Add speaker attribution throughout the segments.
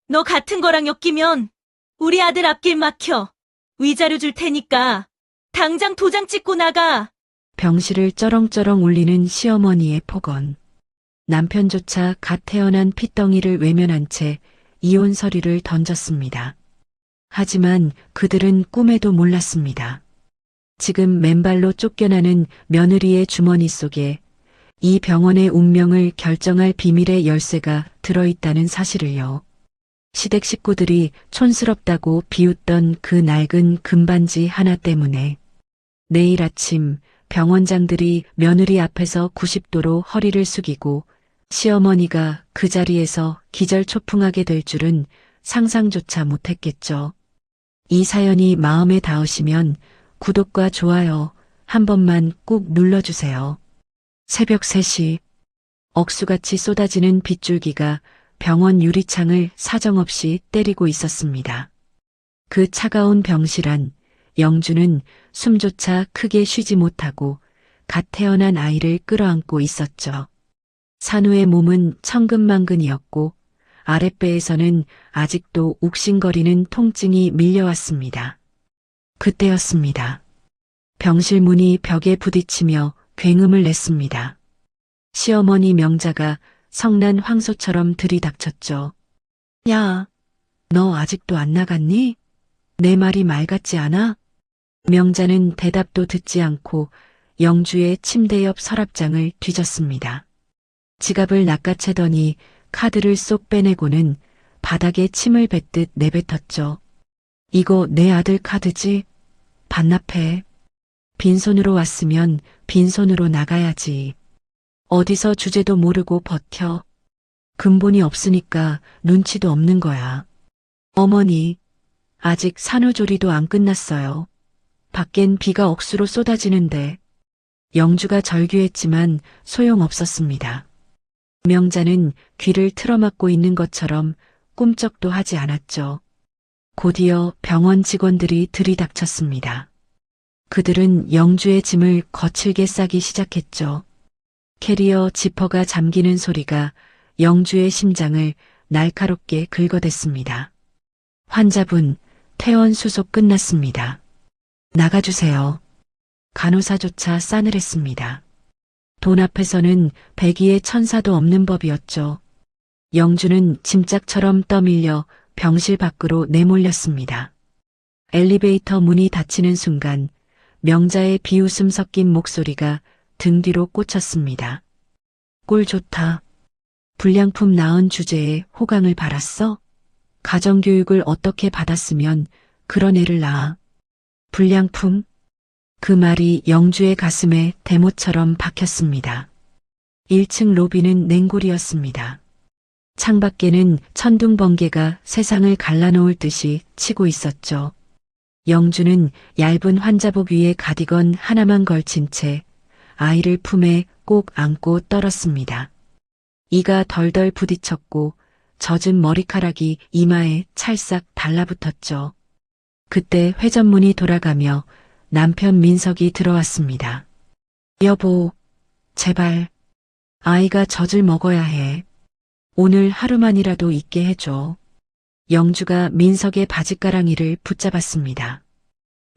Speaker 1: 너 같은 거랑 엮이면 우리 아들 앞길 막혀. 위자료 줄 테니까 당장 도장 찍고 나가.
Speaker 2: 병실을 쩌렁쩌렁 울리는 시어머니의 폭언. 남편조차 갓 태어난 핏덩이를 외면한 채 이혼 서류를 던졌습니다. 하지만 그들은 꿈에도 몰랐습니다. 지금 맨발로 쫓겨나는 며느리의 주머니 속에 이 병원의 운명을 결정할 비밀의 열쇠가 들어있다는 사실을요. 시댁 식구들이 촌스럽다고 비웃던 그 낡은 금반지 하나 때문에 내일 아침 병원장들이 며느리 앞에서 90도로 허리를 숙이고 시어머니가 그 자리에서 기절초풍하게 될 줄은 상상조차 못했겠죠. 이 사연이 마음에 닿으시면 구독과 좋아요 한 번만 꾹 눌러주세요. 새벽 3시 억수같이 쏟아지는 빗줄기가 병원 유리창을 사정없이 때리고 있었습니다. 그 차가운 병실 안 영주는 숨조차 크게 쉬지 못하고 갓 태어난 아이를 끌어안고 있었죠. 산후의 몸은 천근만근이었고 아랫배에서는 아직도 욱신거리는 통증이 밀려왔습니다. 그때였습니다. 병실 문이 벽에 부딪히며 굉음을 냈습니다. 시어머니 명자가 성난 황소처럼 들이닥쳤죠. 야, 너 아직도 안 나갔니? 내 말이 말 같지 않아? 명자는 대답도 듣지 않고 영주의 침대 옆 서랍장을 뒤졌습니다. 지갑을 낚아채더니 카드를 쏙 빼내고는 바닥에 침을 뱉듯 내뱉었죠. 이거 내 아들 카드지? 반납해. 빈손으로 왔으면 빈손으로 나가야지. 어디서 주제도 모르고 버텨. 근본이 없으니까 눈치도 없는 거야. 어머니, 아직 산후조리도 안 끝났어요. 밖엔 비가 억수로 쏟아지는데. 영주가 절규했지만 소용없었습니다. 명자는 귀를 틀어막고 있는 것처럼 꿈쩍도 하지 않았죠. 곧이어 병원 직원들이 들이닥쳤습니다. 그들은 영주의 짐을 거칠게 싸기 시작했죠. 캐리어 지퍼가 잠기는 소리가 영주의 심장을 날카롭게 긁어댔습니다. 환자분, 퇴원 수속 끝났습니다. 나가주세요. 간호사조차 싸늘했습니다. 돈 앞에서는 백의의 천사도 없는 법이었죠. 영주는 짐짝처럼 떠밀려 병실 밖으로 내몰렸습니다. 엘리베이터 문이 닫히는 순간 명자의 비웃음 섞인 목소리가 등 뒤로 꽂혔습니다. 꼴 좋다. 불량품 나은 주제에 호강을 받았어? 가정교육을 어떻게 받았으면 그런 애를 낳아. 불량품? 그 말이 영주의 가슴에 대못처럼 박혔습니다. 1층 로비는 냉골이었습니다. 창밖에는 천둥번개가 세상을 갈라놓을 듯이 치고 있었죠. 영주는 얇은 환자복 위에 가디건 하나만 걸친 채 아이를 품에 꼭 안고 떨었습니다. 이가 덜덜 부딪혔고 젖은 머리카락이 이마에 찰싹 달라붙었죠. 그때 회전문이 돌아가며 남편 민석이 들어왔습니다. 여보, 제발. 아이가 젖을 먹어야 해. 오늘 하루만이라도 있게 해줘. 영주가 민석의 바짓가랑이를 붙잡았습니다.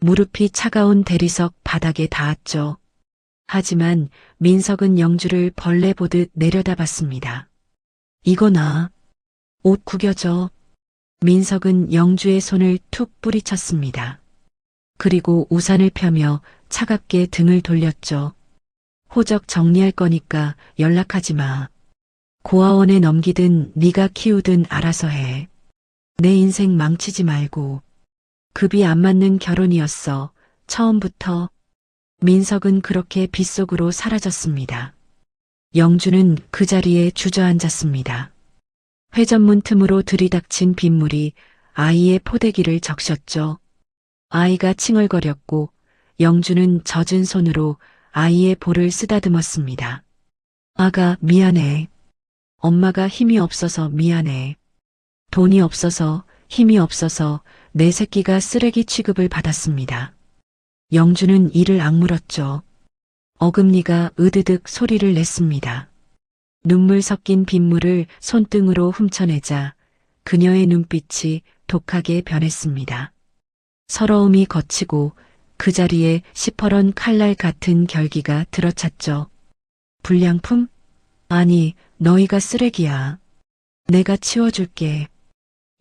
Speaker 2: 무릎이 차가운 대리석 바닥에 닿았죠. 하지만 민석은 영주를 벌레 보듯 내려다봤습니다. 이거나. 옷 구겨져. 민석은 영주의 손을 툭 뿌리쳤습니다. 그리고 우산을 펴며 차갑게 등을 돌렸죠. 호적 정리할 거니까 연락하지 마. 고아원에 넘기든 네가 키우든 알아서 해. 내 인생 망치지 말고. 급이 안 맞는 결혼이었어. 처음부터. 민석은 그렇게 빗속으로 사라졌습니다. 영주는 그 자리에 주저앉았습니다. 회전문 틈으로 들이닥친 빗물이 아이의 포대기를 적셨죠. 아이가 칭얼거렸고 영주는 젖은 손으로 아이의 볼을 쓰다듬었습니다. 아가 미안해. 엄마가 힘이 없어서 미안해. 돈이 없어서 힘이 없어서 내 새끼가 쓰레기 취급을 받았습니다. 영주는 이를 악물었죠. 어금니가 으드득 소리를 냈습니다. 눈물 섞인 빗물을 손등으로 훔쳐내자 그녀의 눈빛이 독하게 변했습니다. 서러움이 걷히고 그 자리에 시퍼런 칼날 같은 결기가 들어찼죠. 불량품? 아니, 너희가 쓰레기야. 내가 치워줄게.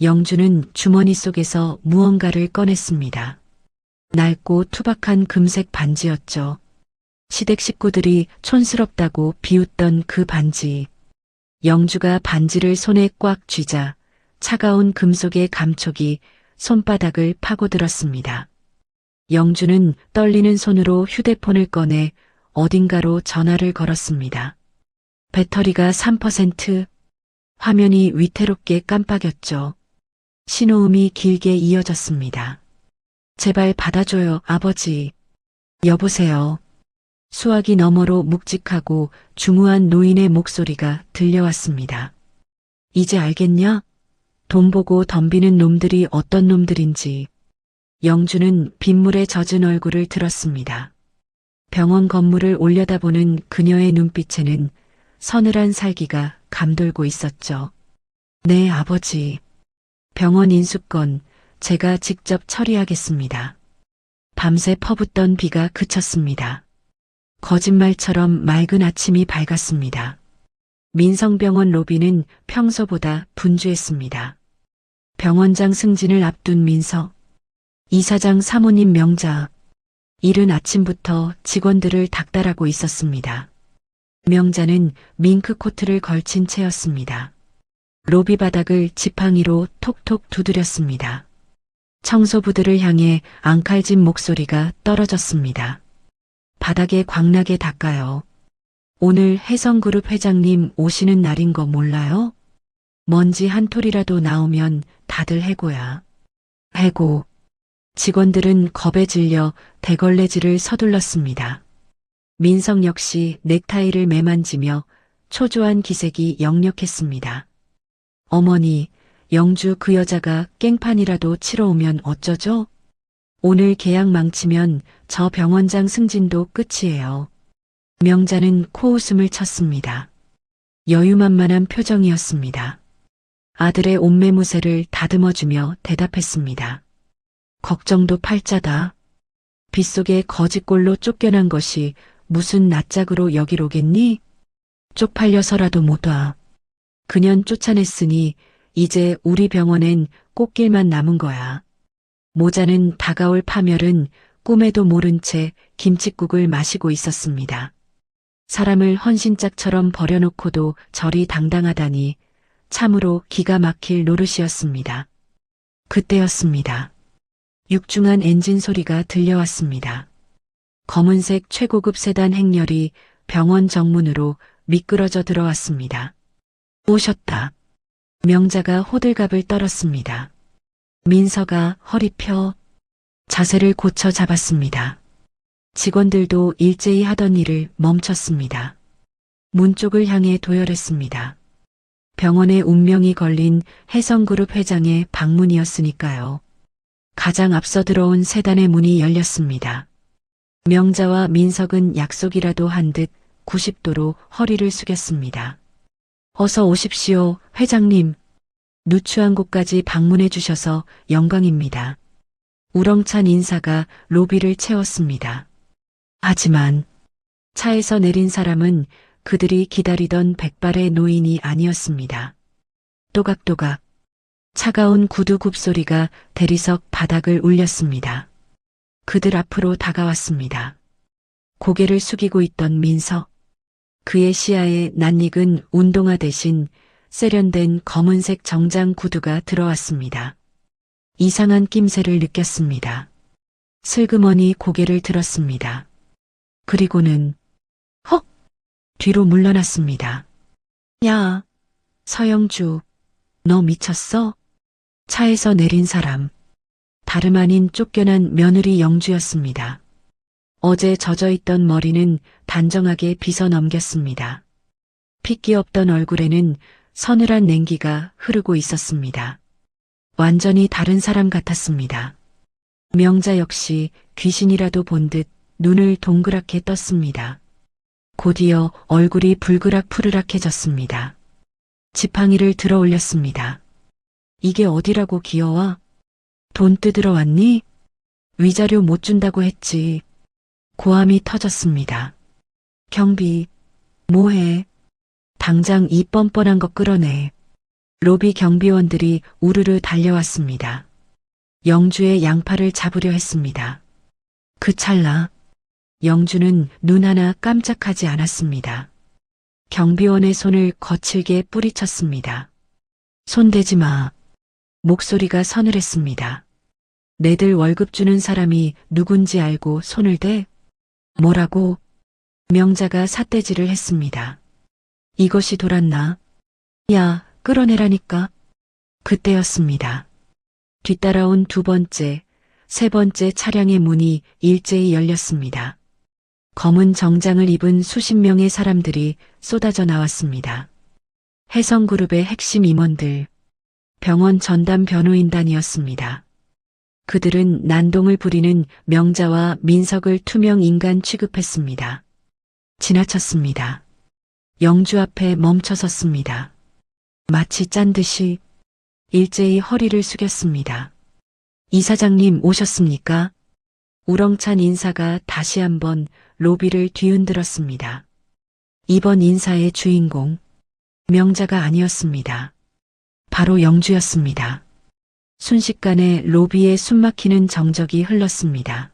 Speaker 2: 영주는 주머니 속에서 무언가를 꺼냈습니다. 낡고 투박한 금색 반지였죠. 시댁 식구들이 촌스럽다고 비웃던 그 반지. 영주가 반지를 손에 꽉 쥐자 차가운 금속의 감촉이 손바닥을 파고들었습니다. 영주는 떨리는 손으로 휴대폰을 꺼내 어딘가로 전화를 걸었습니다. 배터리가 3%, 화면이 위태롭게 깜빡였죠. 신호음이 길게 이어졌습니다. 제발 받아줘요, 아버지. 여보세요. 수화기 너머로 묵직하고 중후한 노인의 목소리가 들려왔습니다. 이제 알겠냐? 돈 보고 덤비는 놈들이 어떤 놈들인지. 영주는 빗물에 젖은 얼굴을 들었습니다. 병원 건물을 올려다보는 그녀의 눈빛에는 서늘한 살기가 감돌고 있었죠. 네, 아버지. 병원 인수건 제가 직접 처리하겠습니다. 밤새 퍼붓던 비가 그쳤습니다. 거짓말처럼 맑은 아침이 밝았습니다. 민성병원 로비는 평소보다 분주했습니다. 병원장 승진을 앞둔 민서, 이사장 사모님 명자, 이른 아침부터 직원들을 닥달하고 있었습니다. 명자는 밍크 코트를 걸친 채였습니다. 로비 바닥을 지팡이로 톡톡 두드렸습니다. 청소부들을 향해 앙칼진 목소리가 떨어졌습니다. 바닥에 광나게 닦아요. 오늘 혜성그룹 회장님 오시는 날인 거 몰라요? 먼지 한 톨이라도 나오면 다들 해고야. 해고. 직원들은 겁에 질려 대걸레질을 서둘렀습니다. 민성 역시 넥타이를 매만지며 초조한 기색이 역력했습니다. 어머니, 영주 그 여자가 깽판이라도 치러 오면 어쩌죠? 오늘 계약 망치면 저 병원장 승진도 끝이에요. 명자는 코웃음을 쳤습니다. 여유만만한 표정이었습니다. 아들의 옷매무새를 다듬어주며 대답했습니다. 걱정도 팔자다. 빗속에 거짓골로 쫓겨난 것이 무슨 낯짝으로 여길 오겠니? 쪽팔려서라도 못 와. 그년 쫓아냈으니 이제 우리 병원엔 꽃길만 남은 거야. 모자는 다가올 파멸은 꿈에도 모른 채 김칫국을 마시고 있었습니다. 사람을 헌신짝처럼 버려놓고도 저리 당당하다니 참으로 기가 막힐 노릇이었습니다. 그때였습니다. 육중한 엔진 소리가 들려왔습니다. 검은색 최고급 세단 행렬이 병원 정문으로 미끄러져 들어왔습니다. 오셨다. 명자가 호들갑을 떨었습니다. 민서가 허리 펴 자세를 고쳐 잡았습니다. 직원들도 일제히 하던 일을 멈췄습니다. 문 쪽을 향해 도열했습니다. 병원의 운명이 걸린 혜성그룹 회장의 방문이었으니까요. 가장 앞서 들어온 세단의 문이 열렸습니다. 명자와 민석은 약속이라도 한 듯 90도로 허리를 숙였습니다. 어서 오십시오, 회장님. 누추한 곳까지 방문해 주셔서 영광입니다. 우렁찬 인사가 로비를 채웠습니다. 하지만 차에서 내린 사람은 그들이 기다리던 백발의 노인이 아니었습니다. 또각또각 차가운 구두 굽소리가 대리석 바닥을 울렸습니다. 그들 앞으로 다가왔습니다. 고개를 숙이고 있던 민서. 그의 시야에 낯익은 운동화 대신 세련된 검은색 정장 구두가 들어왔습니다. 이상한 낌새를 느꼈습니다. 슬그머니 고개를 들었습니다. 그리고는 헉! 뒤로 물러났습니다. 야, 서영주, 너 미쳤어? 차에서 내린 사람. 다름 아닌 쫓겨난 며느리 영주였습니다. 어제 젖어있던 머리는 단정하게 빗어 넘겼습니다. 핏기 없던 얼굴에는 서늘한 냉기가 흐르고 있었습니다. 완전히 다른 사람 같았습니다. 명자 역시 귀신이라도 본 듯 눈을 동그랗게 떴습니다. 곧이어 얼굴이 불그락 푸르락해졌습니다. 지팡이를 들어 올렸습니다. 이게 어디라고 기어와? 돈 뜯으러 왔니? 위자료 못 준다고 했지. 고함이 터졌습니다. 경비, 뭐해? 당장 이 뻔뻔한 거 끌어내. 로비 경비원들이 우르르 달려왔습니다. 영주의 양팔을 잡으려 했습니다. 그 찰나 영주는 눈 하나 깜짝하지 않았습니다. 경비원의 손을 거칠게 뿌리쳤습니다. 손대지 마. 목소리가 서늘했습니다. 내들 월급 주는 사람이 누군지 알고 손을 대? 뭐라고? 명자가 삿대질을 했습니다. 이것이 돌았나? 야, 끌어내라니까. 그때였습니다. 뒤따라온 두 번째, 세 번째 차량의 문이 일제히 열렸습니다. 검은 정장을 입은 수십 명의 사람들이 쏟아져 나왔습니다. 혜성그룹의 핵심 임원들, 병원 전담 변호인단이었습니다. 그들은 난동을 부리는 명자와 민석을 투명 인간 취급했습니다. 지나쳤습니다. 영주 앞에 멈춰섰습니다. 마치 짠 듯이 일제히 허리를 숙였습니다. 이사장님 오셨습니까? 우렁찬 인사가 다시 한번 로비를 뒤흔들었습니다. 이번 인사의 주인공, 명자가 아니었습니다. 바로 영주였습니다. 순식간에 로비에 숨막히는 정적이 흘렀습니다.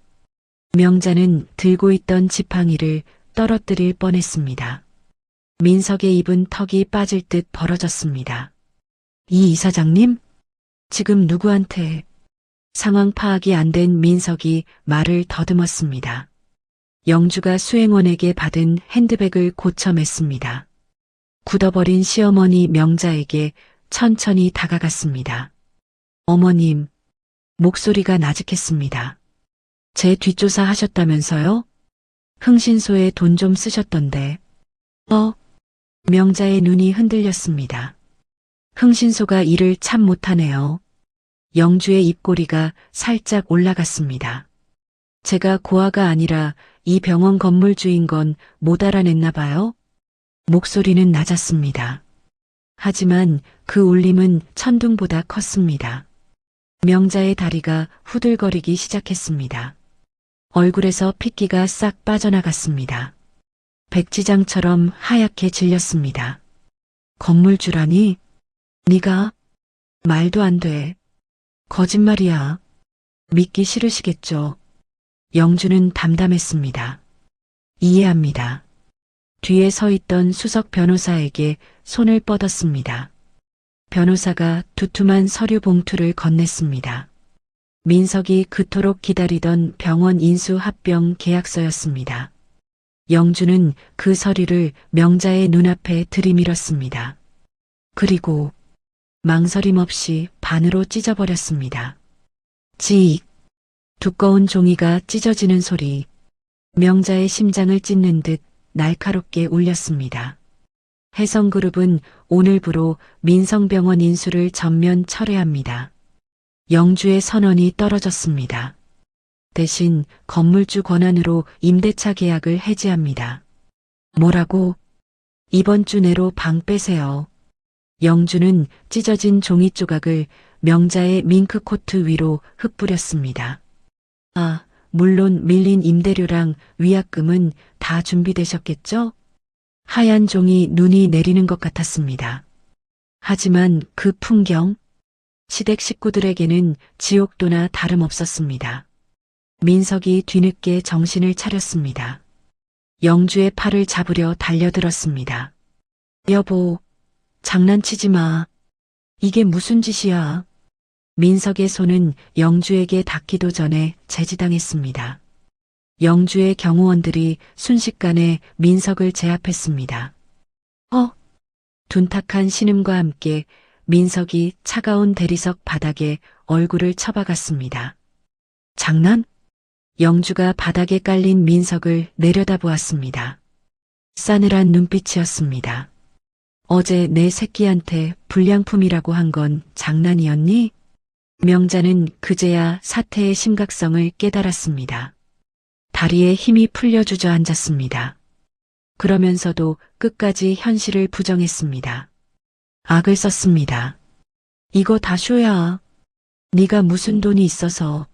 Speaker 2: 명자는 들고 있던 지팡이를 떨어뜨릴 뻔했습니다. 민석의 입은 턱이 빠질 듯 벌어졌습니다. 이 이사장님? 지금 누구한테? 상황 파악이 안 된 민석이 말을 더듬었습니다. 영주가 수행원에게 받은 핸드백을 고쳐 맸습니다. 굳어버린 시어머니 명자에게 천천히 다가갔습니다. 어머님, 목소리가 나직했습니다. 제 뒷조사 하셨다면서요? 흥신소에 돈 좀 쓰셨던데. 명자의 눈이 흔들렸습니다. 흥신소가 일을 참 못하네요. 영주의 입꼬리가 살짝 올라갔습니다. 제가 고아가 아니라 이 병원 건물주인 건 못 알아냈나 봐요? 목소리는 낮았습니다. 하지만 그 울림은 천둥보다 컸습니다. 명자의 다리가 후들거리기 시작했습니다. 얼굴에서 핏기가 싹 빠져나갔습니다. 백지장처럼 하얗게 질렸습니다. 건물주라니? 네가? 말도 안 돼. 거짓말이야. 믿기 싫으시겠죠. 영주는 담담했습니다. 이해합니다. 뒤에 서 있던 수석 변호사에게 손을 뻗었습니다. 변호사가 두툼한 서류 봉투를 건넸습니다. 민석이 그토록 기다리던 병원 인수 합병 계약서였습니다. 영주는 그 서류를 명자의 눈앞에 들이밀었습니다. 그리고 망설임 없이 반으로 찢어버렸습니다. 지익. 두꺼운 종이가 찢어지는 소리. 명자의 심장을 찢는 듯 날카롭게 울렸습니다. 혜성그룹은 오늘부로 민성병원 인수를 전면 철회합니다. 영주의 선언이 떨어졌습니다. 대신 건물주 권한으로 임대차 계약을 해지합니다. 뭐라고? 이번 주 내로 방 빼세요. 영주는 찢어진 종이 조각을 명자의 밍크코트 위로 흩뿌렸습니다. 아, 물론 밀린 임대료랑 위약금은 다 준비되셨겠죠? 하얀 종이 눈이 내리는 것 같았습니다. 하지만 그 풍경, 시댁 식구들에게는 지옥도나 다름없었습니다. 민석이 뒤늦게 정신을 차렸습니다. 영주의 팔을 잡으려 달려들었습니다. 여보, 장난치지 마. 이게 무슨 짓이야? 민석의 손은 영주에게 닿기도 전에 제지당했습니다. 영주의 경호원들이 순식간에 민석을 제압했습니다. 둔탁한 신음과 함께 민석이 차가운 대리석 바닥에 얼굴을 쳐박았습니다. 장난? 영주가 바닥에 깔린 민석을 내려다보았습니다. 싸늘한 눈빛이었습니다. 어제 내 새끼한테 불량품이라고 한 건 장난이었니? 명자는 그제야 사태의 심각성을 깨달았습니다. 다리에 힘이 풀려 주저앉았습니다. 그러면서도 끝까지 현실을 부정했습니다. 악을 썼습니다. 이거 다 쇼야. 네가 무슨 돈이 있어서.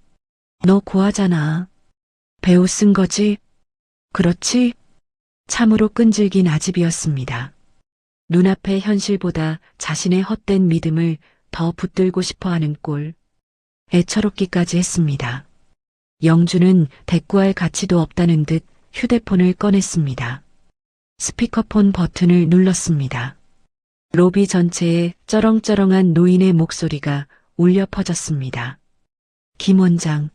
Speaker 2: 너 고하잖아. 배우 쓴 거지? 그렇지? 참으로 끈질긴 아집이었습니다. 눈앞의 현실보다 자신의 헛된 믿음을 더 붙들고 싶어 하는 꼴. 애처롭기까지 했습니다. 영주는 대꾸할 가치도 없다는 듯 휴대폰을 꺼냈습니다. 스피커폰 버튼을 눌렀습니다. 로비 전체에 쩌렁쩌렁한 노인의 목소리가 울려 퍼졌습니다. 김 원장,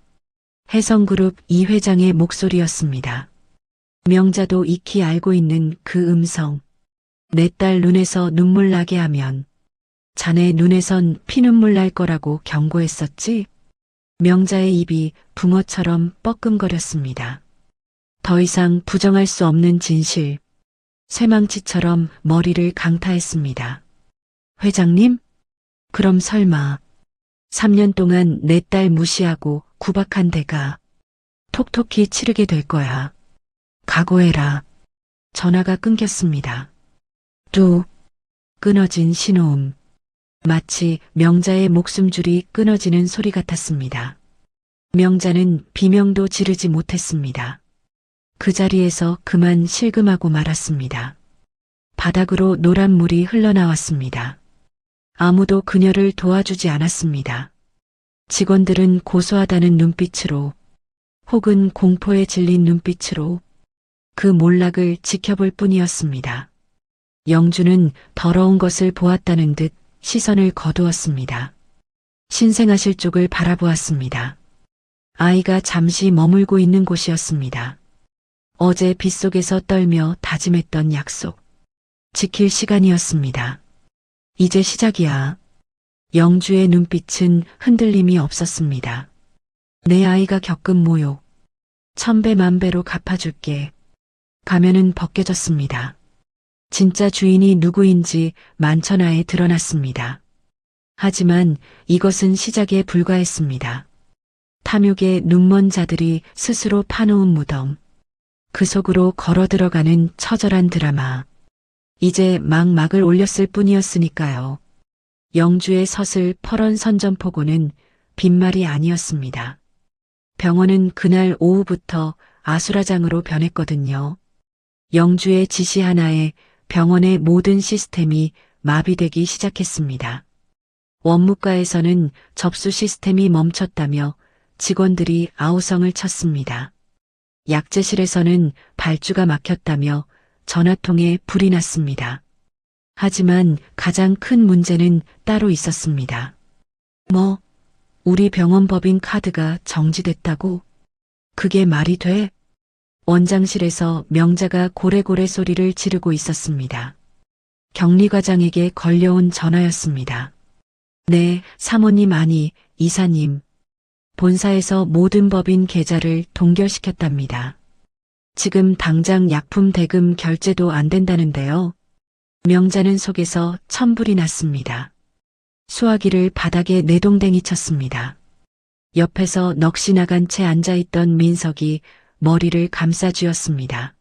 Speaker 2: 해성그룹 이 회장의 목소리였습니다. 명자도 익히 알고 있는 그 음성. 내 딸 눈에서 눈물 나게 하면 자네 눈에선 피눈물 날 거라고 경고했었지? 명자의 입이 붕어처럼 뻐끔거렸습니다. 더 이상 부정할 수 없는 진실. 쇠망치처럼 머리를 강타했습니다. 회장님? 그럼 설마 3년 동안 내 딸 무시하고 구박한 대가 톡톡히 치르게 될 거야. 각오해라. 전화가 끊겼습니다. 뚝 끊어진 신호음. 마치 명자의 목숨줄이 끊어지는 소리 같았습니다. 명자는 비명도 지르지 못했습니다. 그 자리에서 그만 실금하고 말았습니다. 바닥으로 노란 물이 흘러나왔습니다. 아무도 그녀를 도와주지 않았습니다. 직원들은 고소하다는 눈빛으로 혹은 공포에 질린 눈빛으로 그 몰락을 지켜볼 뿐이었습니다. 영주는 더러운 것을 보았다는 듯 시선을 거두었습니다. 신생아실 쪽을 바라보았습니다. 아이가 잠시 머물고 있는 곳이었습니다. 어제 빗속에서 떨며 다짐했던 약속. 지킬 시간이었습니다. 이제 시작이야. 영주의 눈빛은 흔들림이 없었습니다. 내 아이가 겪은 모욕. 1000배 만배로 갚아줄게. 가면은 벗겨졌습니다. 진짜 주인이 누구인지 만천하에 드러났습니다. 하지만 이것은 시작에 불과했습니다. 탐욕의 눈먼 자들이 스스로 파놓은 무덤. 그 속으로 걸어 들어가는 처절한 드라마. 이제 막 막을 올렸을 뿐이었으니까요. 영주의 서슬 퍼런 선전포고는 빈말이 아니었습니다. 병원은 그날 오후부터 아수라장으로 변했거든요. 영주의 지시 하나에 병원의 모든 시스템이 마비되기 시작했습니다. 원무과에서는 접수 시스템이 멈췄다며 직원들이 아우성을 쳤습니다. 약재실에서는 발주가 막혔다며 전화통에 불이 났습니다. 하지만 가장 큰 문제는 따로 있었습니다. 뭐, 우리 병원 법인 카드가 정지됐다고? 그게 말이 돼? 원장실에서 명자가 고래고래 소리를 지르고 있었습니다. 격리과장에게 걸려온 전화였습니다. 네, 사모님 아니, 이사님. 본사에서 모든 법인 계좌를 동결시켰답니다. 지금 당장 약품 대금 결제도 안 된다는데요. 명자는 속에서 천불이 났습니다. 수화기를 바닥에 내동댕이 쳤습니다. 옆에서 넋이 나간 채 앉아있던 민석이 머리를 감싸쥐었습니다.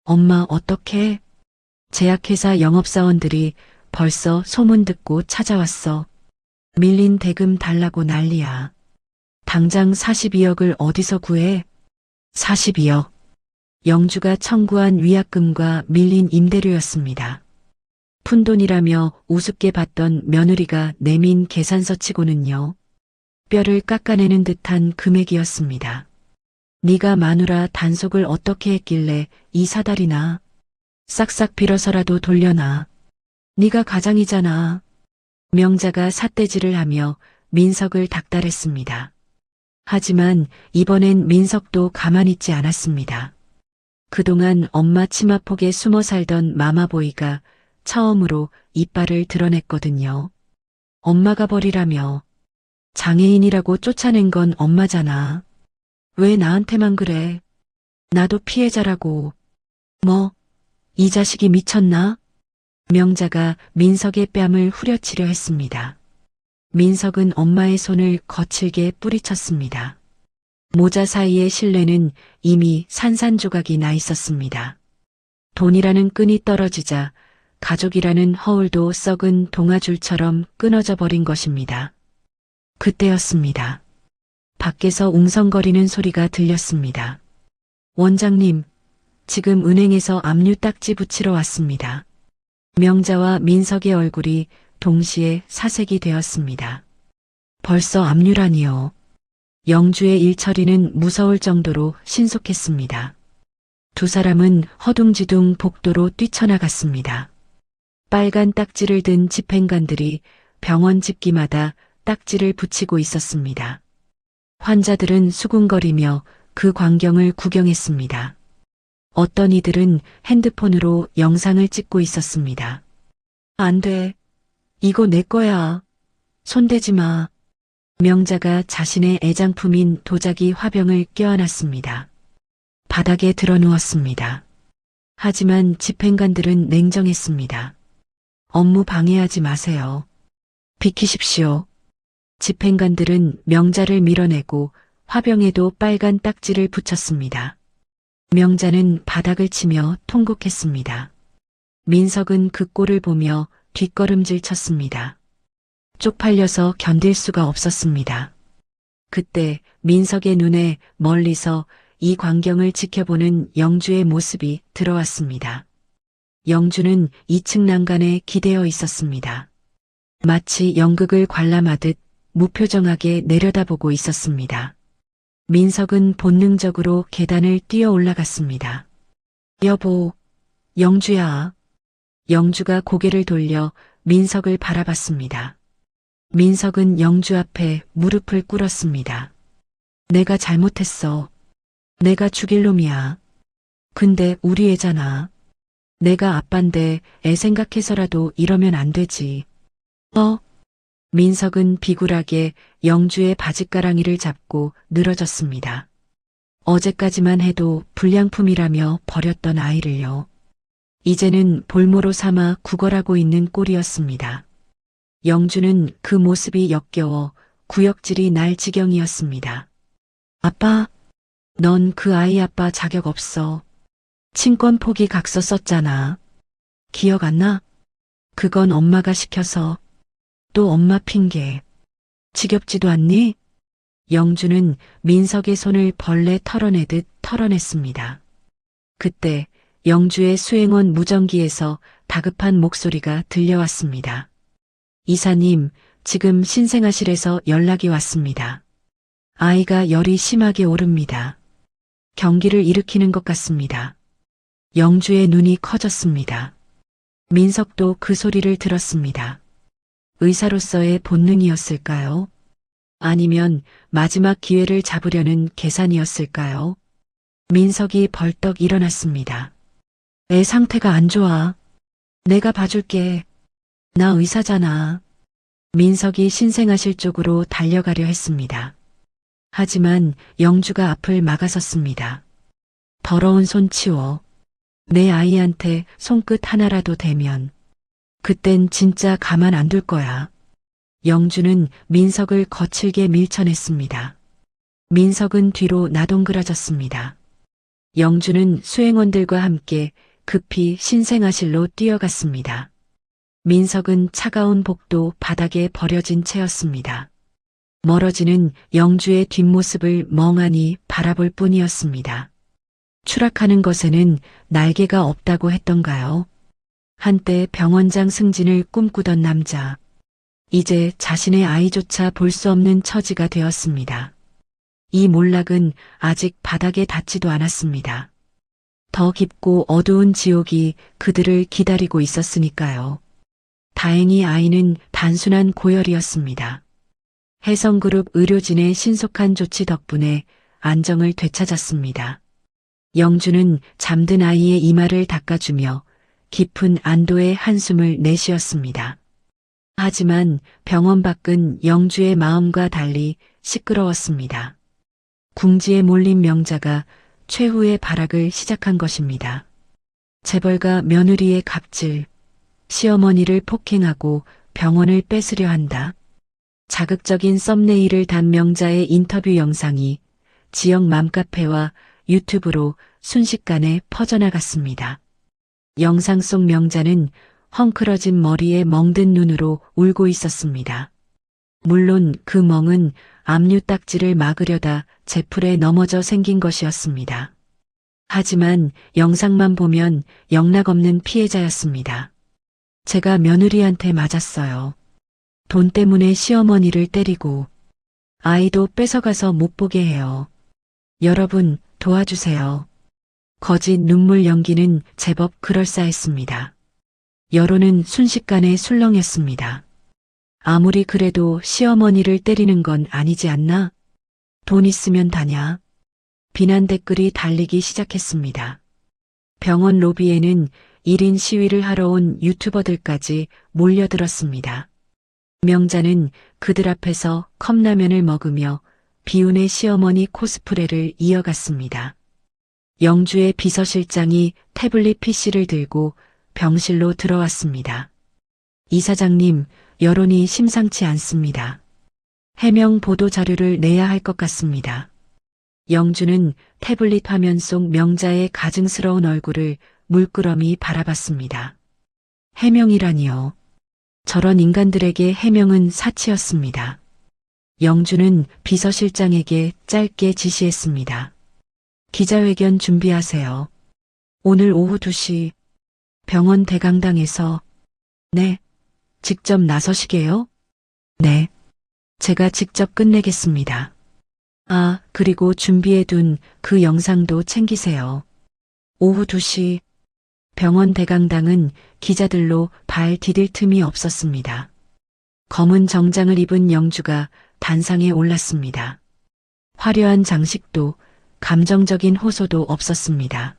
Speaker 2: 엄마 어떡해? 제약회사 영업사원들이 벌써 소문 듣고 찾아왔어. 밀린 대금 달라고 난리야. 당장 42억을 어디서 구해? 42억. 영주가 청구한 위약금과 밀린 임대료였습니다. 푼돈이라며 우습게 봤던 며느리가 내민 계산서치고는요. 뼈를 깎아내는 듯한 금액이었습니다. 네가 마누라 단속을 어떻게 했길래 이 사달이나. 싹싹 빌어서라도 돌려놔. 네가 가장이잖아. 명자가 삿대질을 하며 민석을 닥달했습니다. 하지만 이번엔 민석도 가만히 있지 않았습니다. 그동안 엄마 치마폭에 숨어 살던 마마보이가 처음으로 이빨을 드러냈거든요. 엄마가 버리라며. 장애인이라고 쫓아낸 건 엄마잖아. 왜 나한테만 그래? 나도 피해자라고. 뭐, 이 자식이 미쳤나? 명자가 민석의 뺨을 후려치려 했습니다. 민석은 엄마의 손을 거칠게 뿌리쳤습니다. 모자 사이의 실내는 이미 산산조각이 나 있었습니다. 돈이라는 끈이 떨어지자 가족이라는 허울도 썩은 동아줄처럼 끊어져 버린 것입니다. 그때였습니다. 밖에서 웅성거리는 소리가 들렸습니다. 원장님, 지금 은행에서 압류 딱지 붙이러 왔습니다. 명자와 민석의 얼굴이 동시에 사색이 되었습니다. 벌써 압류라니요. 영주의 일처리는 무서울 정도로 신속했습니다. 두 사람은 허둥지둥 복도로 뛰쳐나갔습니다. 빨간 딱지를 든 집행관들이 병원 집기마다 딱지를 붙이고 있었습니다. 환자들은 수군거리며 그 광경을 구경했습니다. 어떤 이들은 핸드폰으로 영상을 찍고 있었습니다. 안 돼. 이거 내 거야. 손대지 마. 명자가 자신의 애장품인 도자기 화병을 껴안았습니다. 바닥에 드러누웠습니다. 하지만 집행관들은 냉정했습니다. 업무 방해하지 마세요. 비키십시오. 집행관들은 명자를 밀어내고 화병에도 빨간 딱지를 붙였습니다. 명자는 바닥을 치며 통곡했습니다. 민석은 그 꼴을 보며 뒷걸음질 쳤습니다. 쪽팔려서 견딜 수가 없었습니다. 그때 민석의 눈에 멀리서 이 광경을 지켜보는 영주의 모습이 들어왔습니다. 영주는 2층 난간에 기대어 있었습니다. 마치 연극을 관람하듯 무표정하게 내려다보고 있었습니다. 민석은 본능적으로 계단을 뛰어 올라갔습니다. 여보, 영주야. 영주가 고개를 돌려 민석을 바라봤습니다. 민석은 영주 앞에 무릎을 꿇었습니다. 내가 잘못했어. 내가 죽일 놈이야. 근데 우리 애잖아. 내가 아빤데 애 생각해서라도 이러면 안 되지. 민석은 비굴하게 영주의 바짓가랑이를 잡고 늘어졌습니다. 어제까지만 해도 불량품이라며 버렸던 아이를요. 이제는 볼모로 삼아 구걸하고 있는 꼴이었습니다. 영주는 그 모습이 역겨워 구역질이 날 지경이었습니다. 아빠, 넌 그 아이 아빠 자격 없어. 친권 포기 각서 썼잖아. 기억 안 나? 그건 엄마가 시켜서. 또 엄마 핑계. 지겹지도 않니? 영주는 민석의 손을 벌레 털어내듯 털어냈습니다. 그때 영주의 수행원 무전기에서 다급한 목소리가 들려왔습니다. 이사님, 지금 신생아실에서 연락이 왔습니다. 아이가 열이 심하게 오릅니다. 경기를 일으키는 것 같습니다. 영주의 눈이 커졌습니다. 민석도 그 소리를 들었습니다. 의사로서의 본능이었을까요? 아니면 마지막 기회를 잡으려는 계산이었을까요? 민석이 벌떡 일어났습니다. 애 상태가 안 좋아. 내가 봐줄게. 나 의사잖아. 민석이 신생아실 쪽으로 달려가려 했습니다. 하지만 영주가 앞을 막아섰습니다. 더러운 손 치워. 내 아이한테 손끝 하나라도 대면 그땐 진짜 가만 안 둘 거야. 영주는 민석을 거칠게 밀쳐냈습니다. 민석은 뒤로 나동그라졌습니다. 영주는 수행원들과 함께 급히 신생아실로 뛰어갔습니다. 민석은 차가운 복도 바닥에 버려진 채였습니다. 멀어지는 영주의 뒷모습을 멍하니 바라볼 뿐이었습니다. 추락하는 것에는 날개가 없다고 했던가요? 한때 병원장 승진을 꿈꾸던 남자. 이제 자신의 아이조차 볼 수 없는 처지가 되었습니다. 이 몰락은 아직 바닥에 닿지도 않았습니다. 더 깊고 어두운 지옥이 그들을 기다리고 있었으니까요. 다행히 아이는 단순한 고열이었습니다. 혜성그룹 의료진의 신속한 조치 덕분에 안정을 되찾았습니다. 영주는 잠든 아이의 이마를 닦아주며 깊은 안도의 한숨을 내쉬었습니다. 하지만 병원 밖은 영주의 마음과 달리 시끄러웠습니다. 궁지에 몰린 명자가 최후의 발악을 시작한 것입니다. 재벌가 며느리의 갑질, 시어머니를 폭행하고 병원을 뺏으려 한다. 자극적인 썸네일을 단 명자의 인터뷰 영상이 지역 맘카페와 유튜브로 순식간에 퍼져나갔습니다. 영상 속 명자는 헝클어진 머리에 멍든 눈으로 울고 있었습니다. 물론 그 멍은 압류 딱지를 막으려다 제풀에 넘어져 생긴 것이었습니다. 하지만 영상만 보면 영락없는 피해자였습니다. 제가 며느리한테 맞았어요. 돈 때문에 시어머니를 때리고 아이도 뺏어가서 못 보게 해요. 여러분 도와주세요. 거짓 눈물 연기는 제법 그럴싸했습니다. 여론은 순식간에 술렁였습니다. 아무리 그래도 시어머니를 때리는 건 아니지 않나? 돈 있으면 다냐? 비난 댓글이 달리기 시작했습니다. 병원 로비에는 1인 시위를 하러 온 유튜버들까지 몰려들었습니다. 명자는 그들 앞에서 컵라면을 먹으며 비운의 시어머니 코스프레를 이어갔습니다. 영주의 비서실장이 태블릿 PC를 들고 병실로 들어왔습니다. 이사장님, 여론이 심상치 않습니다. 해명 보도 자료를 내야 할 것 같습니다. 영주는 태블릿 화면 속 명자의 가증스러운 얼굴을 물끄러미 바라봤습니다. 해명이라니요. 저런 인간들에게 해명은 사치였습니다. 영주는 비서실장에게 짧게 지시했습니다. 기자회견 준비하세요. 오늘 오후 2시 병원 대강당에서. 네. 직접 나서시게요? 네. 제가 직접 끝내겠습니다. 아, 그리고 준비해둔 그 영상도 챙기세요. 오후 2시 병원 대강당은 기자들로 발 디딜 틈이 없었습니다. 검은 정장을 입은 영주가 단상에 올랐습니다. 화려한 장식도 감정적인 호소도 없었습니다.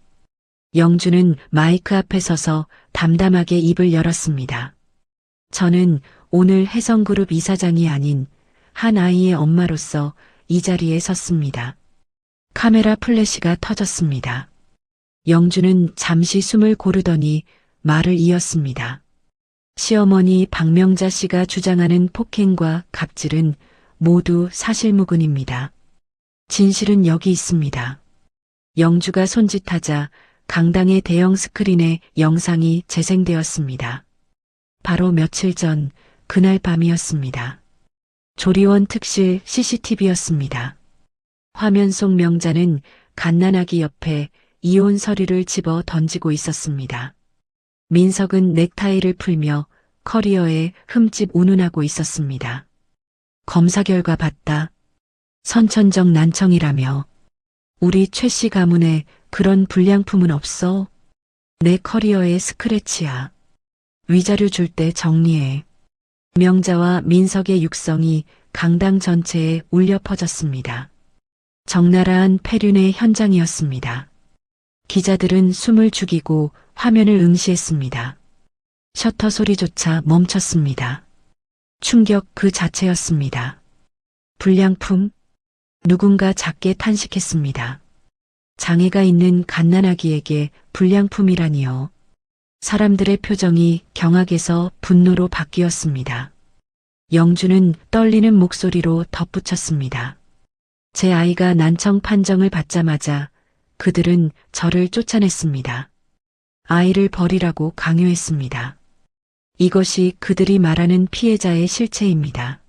Speaker 2: 영주는 마이크 앞에 서서 담담하게 입을 열었습니다. 저는 오늘 혜성그룹 이사장이 아닌 한 아이의 엄마로서 이 자리에 섰습니다. 카메라 플래시가 터졌습니다. 영주는 잠시 숨을 고르더니 말을 이었습니다. 시어머니 박명자 씨가 주장하는 폭행과 갑질은 모두 사실무근입니다. 진실은 여기 있습니다. 영주가 손짓하자 강당의 대형 스크린에 영상이 재생되었습니다. 바로 며칠 전 그날 밤이었습니다. 조리원 특실 CCTV였습니다. 화면 속 명자는 갓난아기 옆에 이혼 서류를 집어 던지고 있었습니다. 민석은 넥타이를 풀며 커리어에 흠집 운운하고 있었습니다. 검사 결과 봤다. 선천적 난청이라며. 우리 최 씨 가문에 그런 불량품은 없어. 내 커리어의 스크래치야. 위자료 줄 때 정리해. 명자와 민석의 육성이 강당 전체에 울려 퍼졌습니다. 적나라한 폐륜의 현장이었습니다. 기자들은 숨을 죽이고 화면을 응시했습니다. 셔터 소리조차 멈췄습니다. 충격 그 자체였습니다. 불량품? 누군가 작게 탄식했습니다. 장애가 있는 갓난아기에게 불량품이라니요. 사람들의 표정이 경악에서 분노로 바뀌었습니다. 영주는 떨리는 목소리로 덧붙였습니다. 제 아이가 난청 판정을 받자마자 그들은 저를 쫓아냈습니다. 아이를 버리라고 강요했습니다. 이것이 그들이 말하는 피해자의 실체입니다.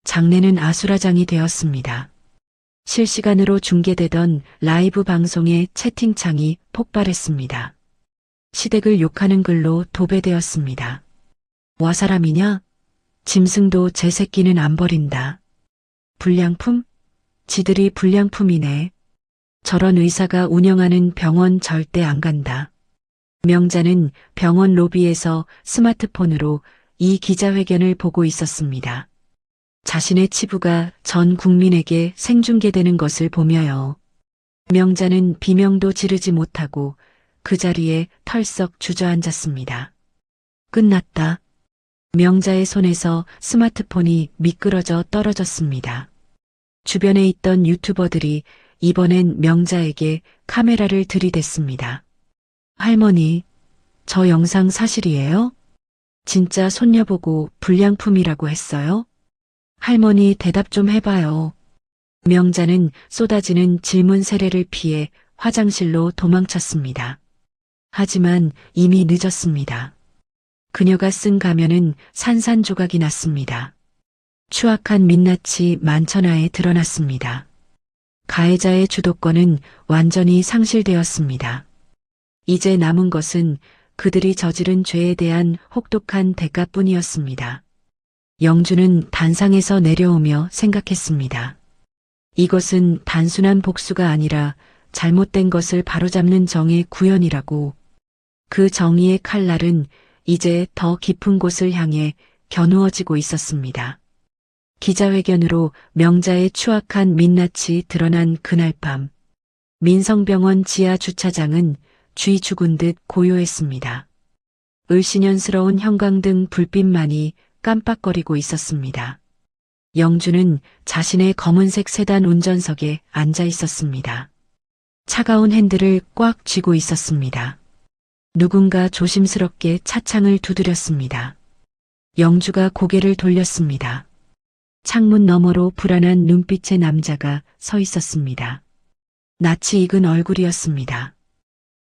Speaker 2: 장례는 아수라장이 되었습니다. 실시간으로 중계되던 라이브 방송의 채팅창이 폭발했습니다. 시댁을 욕하는 글로 도배되었습니다. 와 사람이냐? 짐승도 제 새끼는 안 버린다. 불량품? 지들이 불량품이네. 저런 의사가 운영하는 병원 절대 안 간다. 명자는 병원 로비에서 스마트폰으로 이 기자회견을 보고 있었습니다. 자신의 치부가 전 국민에게 생중계되는 것을 보며요. 명자는 비명도 지르지 못하고 그 자리에 털썩 주저앉았습니다. 끝났다. 명자의 손에서 스마트폰이 미끄러져 떨어졌습니다. 주변에 있던 유튜버들이 이번엔 명자에게 카메라를 들이댔습니다. 할머니, 저 영상 사실이에요? 진짜 손녀 보고 불량품이라고 했어요? 할머니 대답 좀 해봐요. 명자는 쏟아지는 질문 세례를 피해 화장실로 도망쳤습니다. 하지만 이미 늦었습니다. 그녀가 쓴 가면은 산산조각이 났습니다. 추악한 민낯이 만천하에 드러났습니다. 가해자의 주도권은 완전히 상실되었습니다. 이제 남은 것은 그들이 저지른 죄에 대한 혹독한 대가뿐이었습니다. 영주는 단상에서 내려오며 생각했습니다. 이것은 단순한 복수가 아니라 잘못된 것을 바로잡는 정의 구현이라고. 그 정의의 칼날은 이제 더 깊은 곳을 향해 겨누어지고 있었습니다. 기자회견으로 명자의 추악한 민낯이 드러난 그날 밤, 민성병원 지하 주차장은 쥐 죽은 듯 고요했습니다. 을씨년스러운 형광등 불빛만이 깜빡거리고 있었습니다. 영주는 자신의 검은색 세단 운전석에 앉아 있었습니다. 차가운 핸들을 꽉 쥐고 있었습니다. 누군가 조심스럽게 차창을 두드렸습니다. 영주가 고개를 돌렸습니다. 창문 너머로 불안한 눈빛의 남자가 서 있었습니다. 낯이 익은 얼굴이었습니다.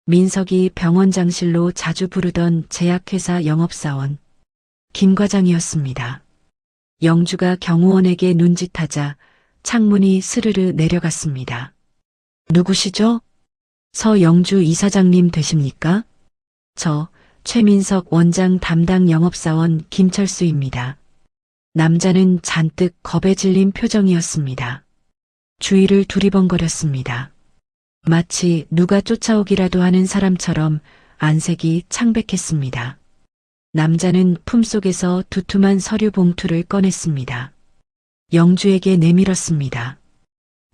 Speaker 2: 민석이 병원장실로 자주 부르던 제약회사 영업사원 김 과장이었습니다. 영주가 경호원에게 눈짓하자 창문이 스르르 내려갔습니다. 누구시죠? 서영주 이사장님 되십니까? 저 최민석 원장 담당 영업사원 김철수입니다. 남자는 잔뜩 겁에 질린 표정이었습니다. 주위를 두리번거렸습니다. 마치 누가 쫓아오기라도 하는 사람처럼 안색이 창백했습니다. 남자는 품속에서 두툼한 서류 봉투를 꺼냈습니다. 영주에게 내밀었습니다.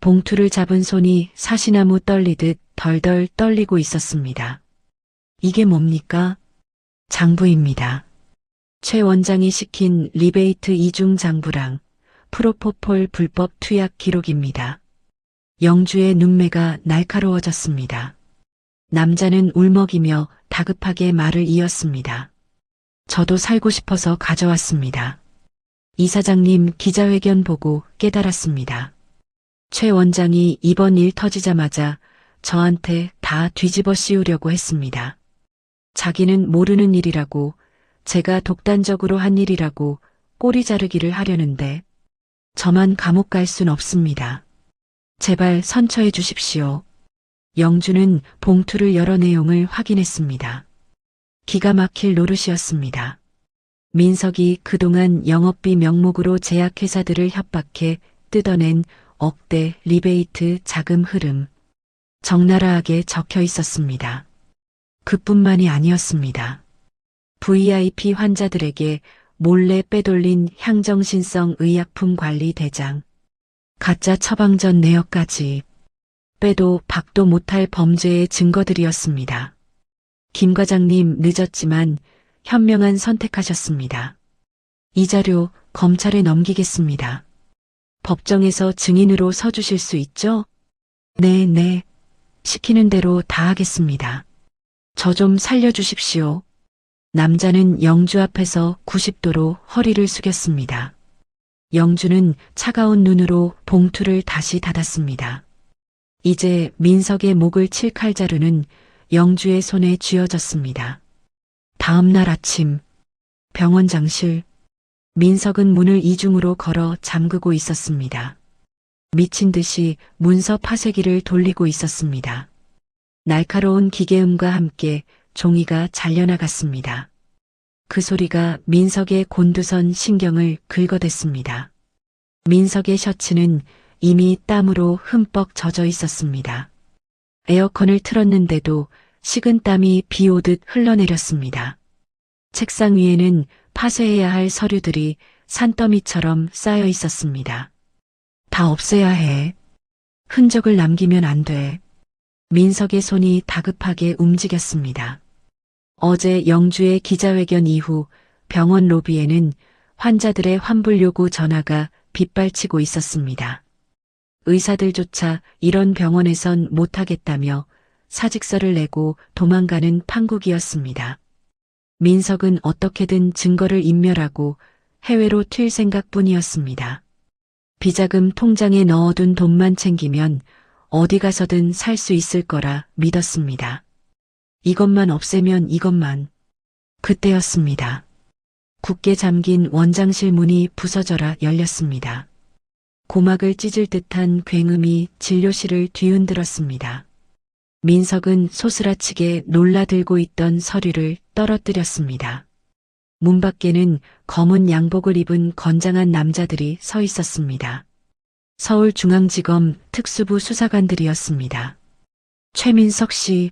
Speaker 2: 봉투를 잡은 손이 사시나무 떨리듯 덜덜 떨리고 있었습니다. 이게 뭡니까? 장부입니다. 최 원장이 시킨 리베이트 이중 장부랑 프로포폴 불법 투약 기록입니다. 영주의 눈매가 날카로워졌습니다. 남자는 울먹이며 다급하게 말을 이었습니다. 저도 살고 싶어서 가져왔습니다. 이사장님 기자회견 보고 깨달았습니다. 최 원장이 이번 일 터지자마자 저한테 다 뒤집어 씌우려고 했습니다. 자기는 모르는 일이라고, 제가 독단적으로 한 일이라고 꼬리 자르기를 하려는데 저만 감옥 갈 순 없습니다. 제발 선처해 주십시오. 영주는 봉투를 열어 내용을 확인했습니다. 기가 막힐 노릇이었습니다. 민석이 그동안 영업비 명목으로 제약회사들을 협박해 뜯어낸 억대 리베이트 자금 흐름. 적나라하게 적혀 있었습니다. 그뿐만이 아니었습니다. VIP 환자들에게 몰래 빼돌린 향정신성 의약품 관리 대장, 가짜 처방전 내역까지 빼도 박도 못할 범죄의 증거들이었습니다. 김 과장님 늦었지만 현명한 선택하셨습니다. 이 자료 검찰에 넘기겠습니다. 법정에서 증인으로 서주실 수 있죠? 네. 시키는 대로 다 하겠습니다. 저 좀 살려주십시오. 남자는 영주 앞에서 90도로 허리를 숙였습니다. 영주는 차가운 눈으로 봉투를 다시 닫았습니다. 이제 민석의 목을 칠 칼자루는 영주의 손에 쥐어졌습니다. 다음 날 아침, 병원장실, 민석은 문을 이중으로 걸어 잠그고 있었습니다. 미친 듯이 문서 파쇄기를 돌리고 있었습니다. 날카로운 기계음과 함께 종이가 잘려나갔습니다. 그 소리가 민석의 곤두선 신경을 긁어댔습니다. 민석의 셔츠는 이미 땀으로 흠뻑 젖어 있었습니다. 에어컨을 틀었는데도 식은 땀이 비 오듯 흘러내렸습니다. 책상 위에는 파쇄해야 할 서류들이 산더미처럼 쌓여 있었습니다. 다 없애야 해. 흔적을 남기면 안 돼. 민석의 손이 다급하게 움직였습니다. 어제 영주의 기자회견 이후 병원 로비에는 환자들의 환불 요구 전화가 빗발치고 있었습니다. 의사들조차 이런 병원에선 못하겠다며 사직서를 내고 도망가는 판국이었습니다. 민석은 어떻게든 증거를 인멸하고 해외로 튈 생각뿐이었습니다. 비자금 통장에 넣어둔 돈만 챙기면 어디 가서든 살 수 있을 거라 믿었습니다. 이것만 없애면 이것만. 그때였습니다. 굳게 잠긴 원장실 문이 부서져라 열렸습니다. 고막을 찢을 듯한 굉음이 진료실을 뒤흔들었습니다. 민석은 소스라치게 놀라들고 있던 서류를 떨어뜨렸습니다. 문 밖에는 검은 양복을 입은 건장한 남자들이 서 있었습니다. 서울중앙지검 특수부 수사관들이었습니다. 최민석 씨,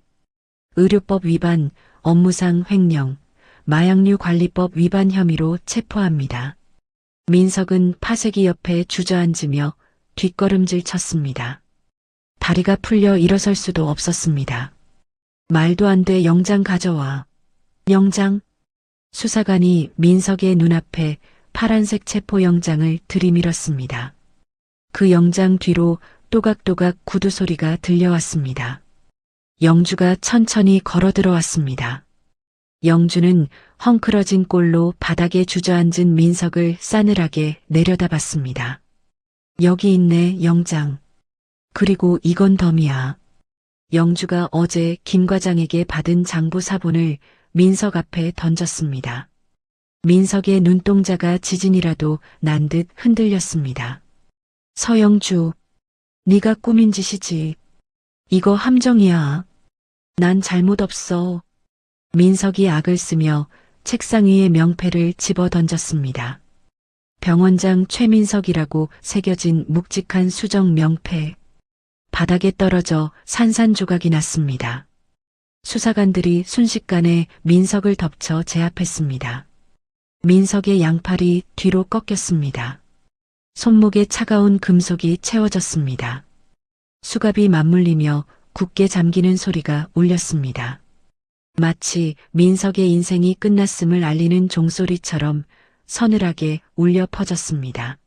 Speaker 2: 의료법 위반, 업무상 횡령, 마약류 관리법 위반 혐의로 체포합니다. 민석은 파쇄기 옆에 주저앉으며 뒷걸음질 쳤습니다. 다리가 풀려 일어설 수도 없었습니다. 말도 안 돼 영장 가져와. 영장? 수사관이 민석의 눈앞에 파란색 체포영장을 들이밀었습니다. 그 영장 뒤로 또각또각 구두 소리가 들려왔습니다. 영주가 천천히 걸어 들어왔습니다. 영주는 헝클어진 꼴로 바닥에 주저앉은 민석을 싸늘하게 내려다봤습니다. 여기 있네, 영장. 그리고 이건 덤이야. 영주가 어제 김 과장에게 받은 장부 사본을 민석 앞에 던졌습니다. 민석의 눈동자가 지진이라도 난 듯 흔들렸습니다. 서영주, 네가 꾸민 짓이지. 이거 함정이야. 난 잘못 없어. 민석이 악을 쓰며 책상 위에 명패를 집어 던졌습니다. 병원장 최민석이라고 새겨진 묵직한 수정 명패. 바닥에 떨어져 산산조각이 났습니다. 수사관들이 순식간에 민석을 덮쳐 제압했습니다. 민석의 양팔이 뒤로 꺾였습니다. 손목에 차가운 금속이 채워졌습니다. 수갑이 맞물리며 굳게 잠기는 소리가 울렸습니다. 마치 민석의 인생이 끝났음을 알리는 종소리처럼 서늘하게 울려 퍼졌습니다.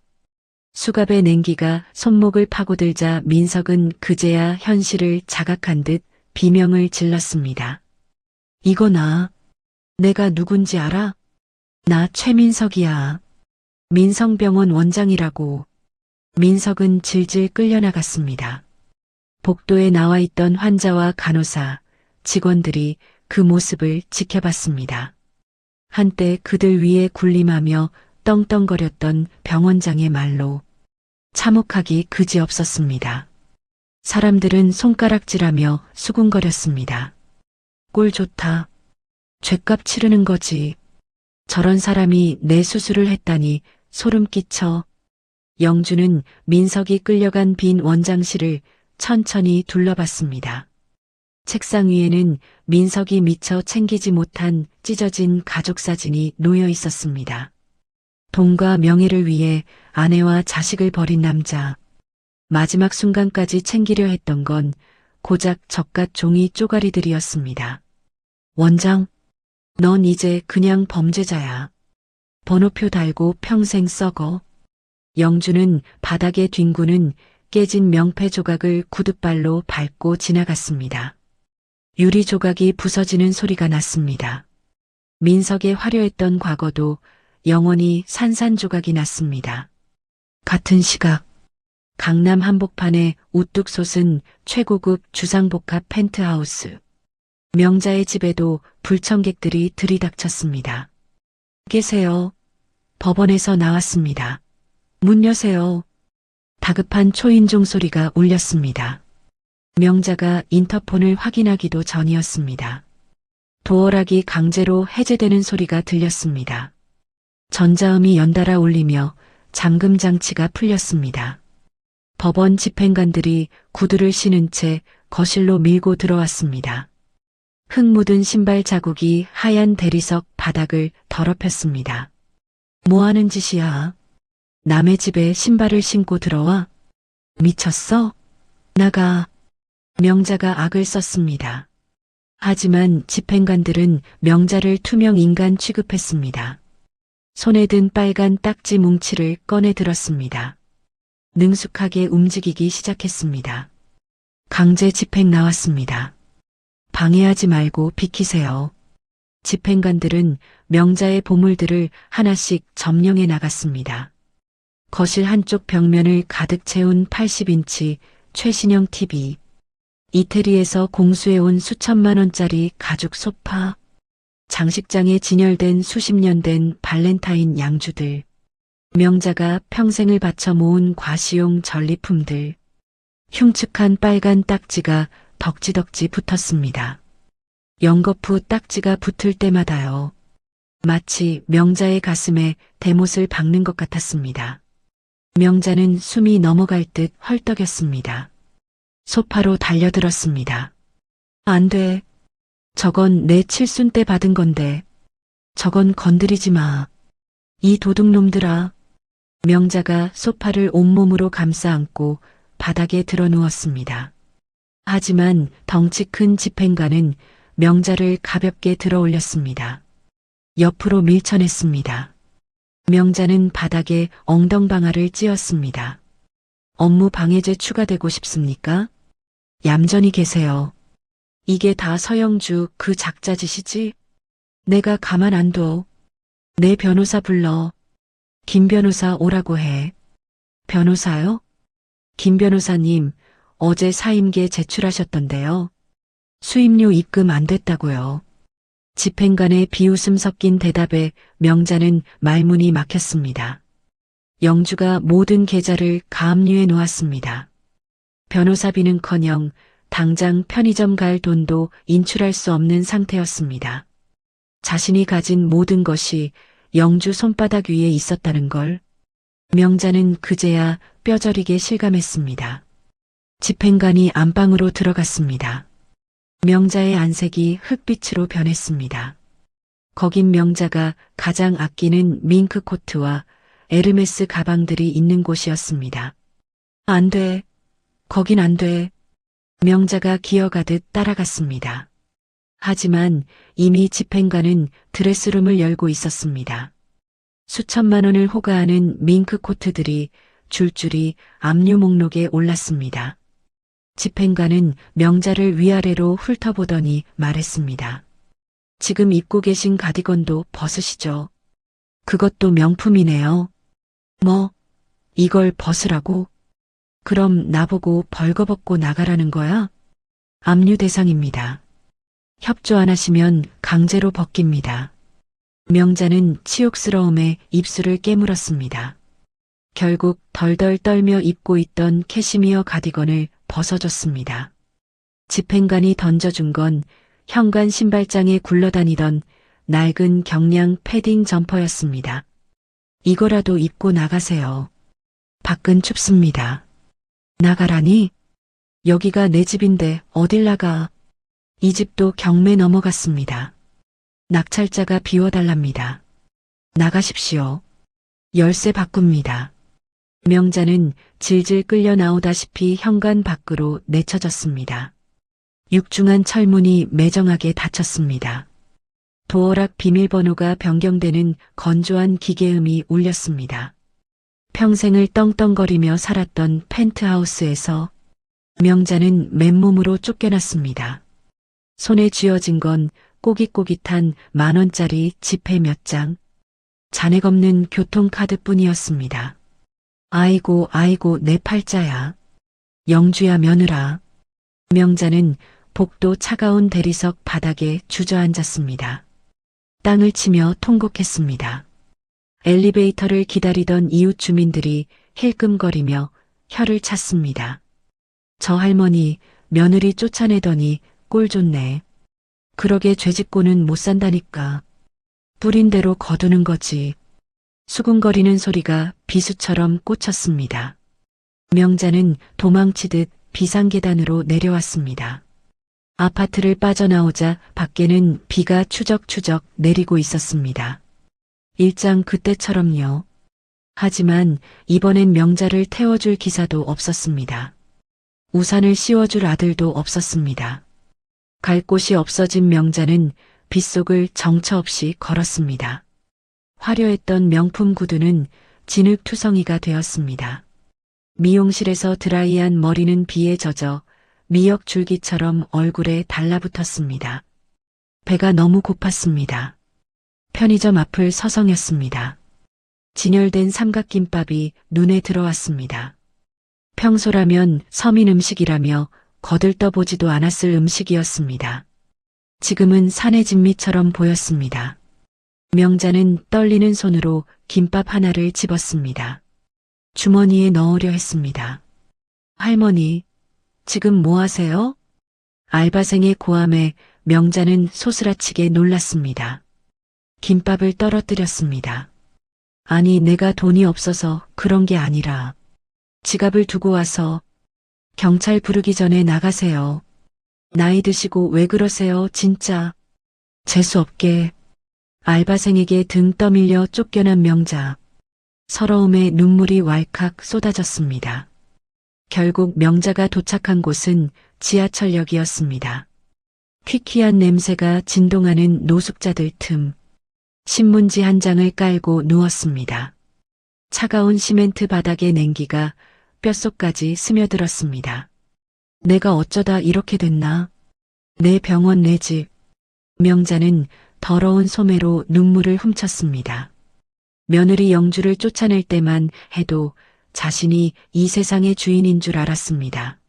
Speaker 2: 수갑의 냉기가 손목을 파고들자 민석은 그제야 현실을 자각한 듯 비명을 질렀습니다. 이거 내가 누군지 알아? 나 최민석이야. 민성병원 원장이라고. 민석은 질질 끌려나갔습니다. 복도에 나와 있던 환자와 간호사, 직원들이 그 모습을 지켜봤습니다. 한때 그들 위에 군림하며 떵떵거렸던 병원장의 말로 참혹하기 그지없었습니다. 사람들은 손가락질하며 수군거렸습니다. 꼴 좋다. 죗값 치르는 거지. 저런 사람이 내 수술을 했다니 소름 끼쳐. 영주는 민석이 끌려간 빈 원장실을 천천히 둘러봤습니다. 책상 위에는 민석이 미처 챙기지 못한 찢어진 가족 사진이 놓여 있었습니다. 돈과 명예를 위해 아내와 자식을 버린 남자. 마지막 순간까지 챙기려 했던 건 고작 젓갓 종이 쪼가리들이었습니다. 원장, 넌 이제 그냥 범죄자야. 번호표 달고 평생 썩어. 영주는 바닥에 뒹구는 깨진 명패 조각을 구둣발로 밟고 지나갔습니다. 유리 조각이 부서지는 소리가 났습니다. 민석의 화려했던 과거도 영원히 산산조각이 났습니다. 같은 시각, 강남 한복판에 우뚝 솟은 최고급 주상복합 펜트하우스. 명자의 집에도 불청객들이 들이닥쳤습니다. 계세요. 법원에서 나왔습니다. 문 여세요. 다급한 초인종 소리가 울렸습니다. 명자가 인터폰을 확인하기도 전이었습니다. 도어락이 강제로 해제되는 소리가 들렸습니다. 전자음이 연달아 울리며 잠금 장치가 풀렸습니다. 법원 집행관들이 구두를 신은 채 거실로 밀고 들어왔습니다. 흙 묻은 신발 자국이 하얀 대리석 바닥을 더럽혔습니다. 뭐 하는 짓이야? 남의 집에 신발을 신고 들어와? 미쳤어? 나가. 명자가 악을 썼습니다. 하지만 집행관들은 명자를 투명 인간 취급했습니다. 손에 든 빨간 딱지 뭉치를 꺼내 들었습니다. 능숙하게 움직이기 시작했습니다. 강제 집행 나왔습니다. 방해하지 말고 비키세요. 집행관들은 명자의 보물들을 하나씩 점령해 나갔습니다. 거실 한쪽 벽면을 가득 채운 80인치 최신형 TV, 이태리에서 공수해온 수천만 원짜리 가죽 소파, 장식장에 진열된 수십 년 된 발렌타인 양주들, 명자가 평생을 바쳐 모은 과시용 전리품들, 흉측한 빨간 딱지가 덕지덕지 붙었습니다. 연거푸 딱지가 붙을 때마다요. 마치 명자의 가슴에 대못을 박는 것 같았습니다. 명자는 숨이 넘어갈 듯 헐떡였습니다. 소파로 달려들었습니다. 안 돼. 저건 내 칠순 때 받은 건데. 저건 건드리지 마. 이 도둑놈들아. 명자가 소파를 온몸으로 감싸 안고 바닥에 드러 누웠습니다. 하지만 덩치 큰 집행관은 명자를 가볍게 들어 올렸습니다. 옆으로 밀쳐냈습니다. 명자는 바닥에 엉덩방아를 찧었습니다. 업무 방해죄 추가되고 싶습니까? 얌전히 계세요. 이게 다 서영주 그 작자 짓이지? 내가 가만 안 둬. 내 변호사 불러. 김 변호사 오라고 해. 변호사요? 김 변호사님, 어제 사임계 제출하셨던데요. 수임료 입금 안 됐다고요. 집행관의 비웃음 섞인 대답에 명자는 말문이 막혔습니다. 영주가 모든 계좌를 가압류해 놓았습니다. 변호사비는커녕 당장 편의점 갈 돈도 인출할 수 없는 상태였습니다. 자신이 가진 모든 것이 영주 손바닥 위에 있었다는 걸 명자는 그제야 뼈저리게 실감했습니다. 집행관이 안방으로 들어갔습니다. 명자의 안색이 흑빛으로 변했습니다. 거긴 명자가 가장 아끼는 밍크 코트와 에르메스 가방들이 있는 곳이었습니다. 안 돼. 거긴 안 돼. 명자가 기어가듯 따라갔습니다. 하지만 이미 집행관은 드레스룸을 열고 있었습니다. 수천만 원을 호가하는 밍크 코트들이 줄줄이 압류 목록에 올랐습니다. 집행관은 명자를 위아래로 훑어보더니 말했습니다. 지금 입고 계신 가디건도 벗으시죠. 그것도 명품이네요. 뭐, 이걸 벗으라고? 그럼 나보고 벌거벗고 나가라는 거야? 압류 대상입니다. 협조 안 하시면 강제로 벗깁니다. 명자는 치욕스러움에 입술을 깨물었습니다. 결국 덜덜 떨며 입고 있던 캐시미어 가디건을 벗어줬습니다. 집행관이 던져준 건 현관 신발장에 굴러다니던 낡은 경량 패딩 점퍼였습니다. 이거라도 입고 나가세요. 밖은 춥습니다. 나가라니? 여기가 내 집인데 어딜 나가? 이 집도 경매 넘어갔습니다. 낙찰자가 비워달랍니다. 나가십시오. 열쇠 바꿉니다. 명자는 질질 끌려 나오다시피 현관 밖으로 내쳐졌습니다. 육중한 철문이 매정하게 닫혔습니다. 도어락 비밀번호가 변경되는 건조한 기계음이 울렸습니다. 평생을 떵떵거리며 살았던 펜트하우스에서 명자는 맨몸으로 쫓겨났습니다. 손에 쥐어진 건 꼬깃꼬깃한 10,000원짜리 지폐 몇 장, 잔액 없는 교통카드뿐이었습니다. 아이고 아이고 내 팔자야. 영주야 며느라. 명자는 복도 차가운 대리석 바닥에 주저앉았습니다. 땅을 치며 통곡했습니다. 엘리베이터를 기다리던 이웃 주민들이 힐끔거리며 혀를 찼습니다. 저 할머니 며느리 쫓아내더니 꼴 좋네. 그러게 죄짓고는 못 산다니까. 뿌린 대로 거두는 거지. 수군거리는 소리가 비수처럼 꽂혔습니다. 명자는 도망치듯 비상계단으로 내려왔습니다. 아파트를 빠져나오자 밖에는 비가 추적추적 내리고 있었습니다. 일장 그때처럼요. 하지만 이번엔 명자를 태워줄 기사도 없었습니다. 우산을 씌워줄 아들도 없었습니다. 갈 곳이 없어진 명자는 빗속을 정처 없이 걸었습니다. 화려했던 명품 구두는 진흙투성이가 되었습니다. 미용실에서 드라이한 머리는 비에 젖어 미역 줄기처럼 얼굴에 달라붙었습니다. 배가 너무 고팠습니다. 편의점 앞을 서성였습니다. 진열된 삼각김밥이 눈에 들어왔습니다. 평소라면 서민 음식이라며 거들떠보지도 않았을 음식이었습니다. 지금은 산의 진미처럼 보였습니다. 명자는 떨리는 손으로 김밥 하나를 집었습니다. 주머니에 넣으려 했습니다. 할머니, 지금 뭐 하세요? 알바생의 고함에 명자는 소스라치게 놀랐습니다. 김밥을 떨어뜨렸습니다. 아니, 내가 돈이 없어서 그런 게 아니라 지갑을 두고 와서 경찰 부르기 전에 나가세요. 나이 드시고 왜 그러세요, 진짜. 재수없게. 알바생에게 등 떠밀려 쫓겨난 명자. 서러움에 눈물이 왈칵 쏟아졌습니다. 결국 명자가 도착한 곳은 지하철역이었습니다. 퀴퀴한 냄새가 진동하는 노숙자들 틈. 신문지 한 장을 깔고 누웠습니다. 차가운 시멘트 바닥의 냉기가 뼛속까지 스며들었습니다. 내가 어쩌다 이렇게 됐나? 내 병원, 내 집. 명자는 더러운 소매로 눈물을 훔쳤습니다. 며느리 영주를 쫓아낼 때만 해도 자신이 이 세상의 주인인 줄 알았습니다.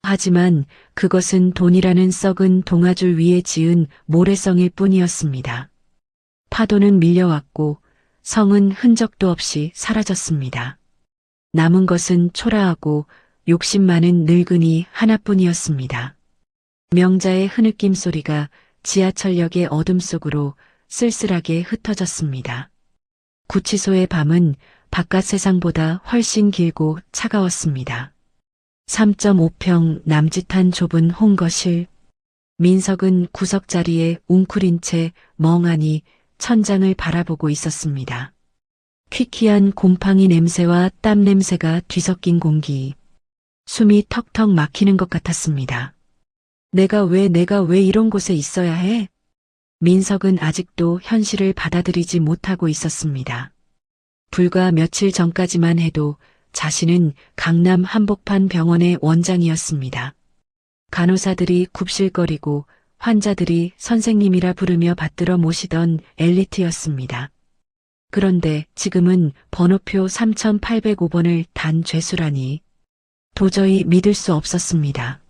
Speaker 2: 하지만 그것은 돈이라는 썩은 동아줄 위에 지은 모래성일 뿐이었습니다. 파도는 밀려왔고 성은 흔적도 없이 사라졌습니다. 남은 것은 초라하고 욕심 많은 늙은이 하나뿐이었습니다. 명자의 흐느낌 소리가 지하철역의 어둠 속으로 쓸쓸하게 흩어졌습니다. 구치소의 밤은 바깥 세상보다 훨씬 길고 차가웠습니다. 3.5평 남짓한 좁은 홍거실. 민석은 구석 자리에 웅크린 채 멍하니 천장을 바라보고 있었습니다. 퀴퀴한 곰팡이 냄새와 땀 냄새가 뒤섞인 공기. 숨이 턱턱 막히는 것 같았습니다. 내가 왜 이런 곳에 있어야 해? 민석은 아직도 현실을 받아들이지 못하고 있었습니다. 불과 며칠 전까지만 해도 자신은 강남 한복판 병원의 원장이었습니다. 간호사들이 굽실거리고 환자들이 선생님이라 부르며 받들어 모시던 엘리트였습니다. 그런데 지금은 번호표 3805번을 단 죄수라니 도저히 믿을 수 없었습니다.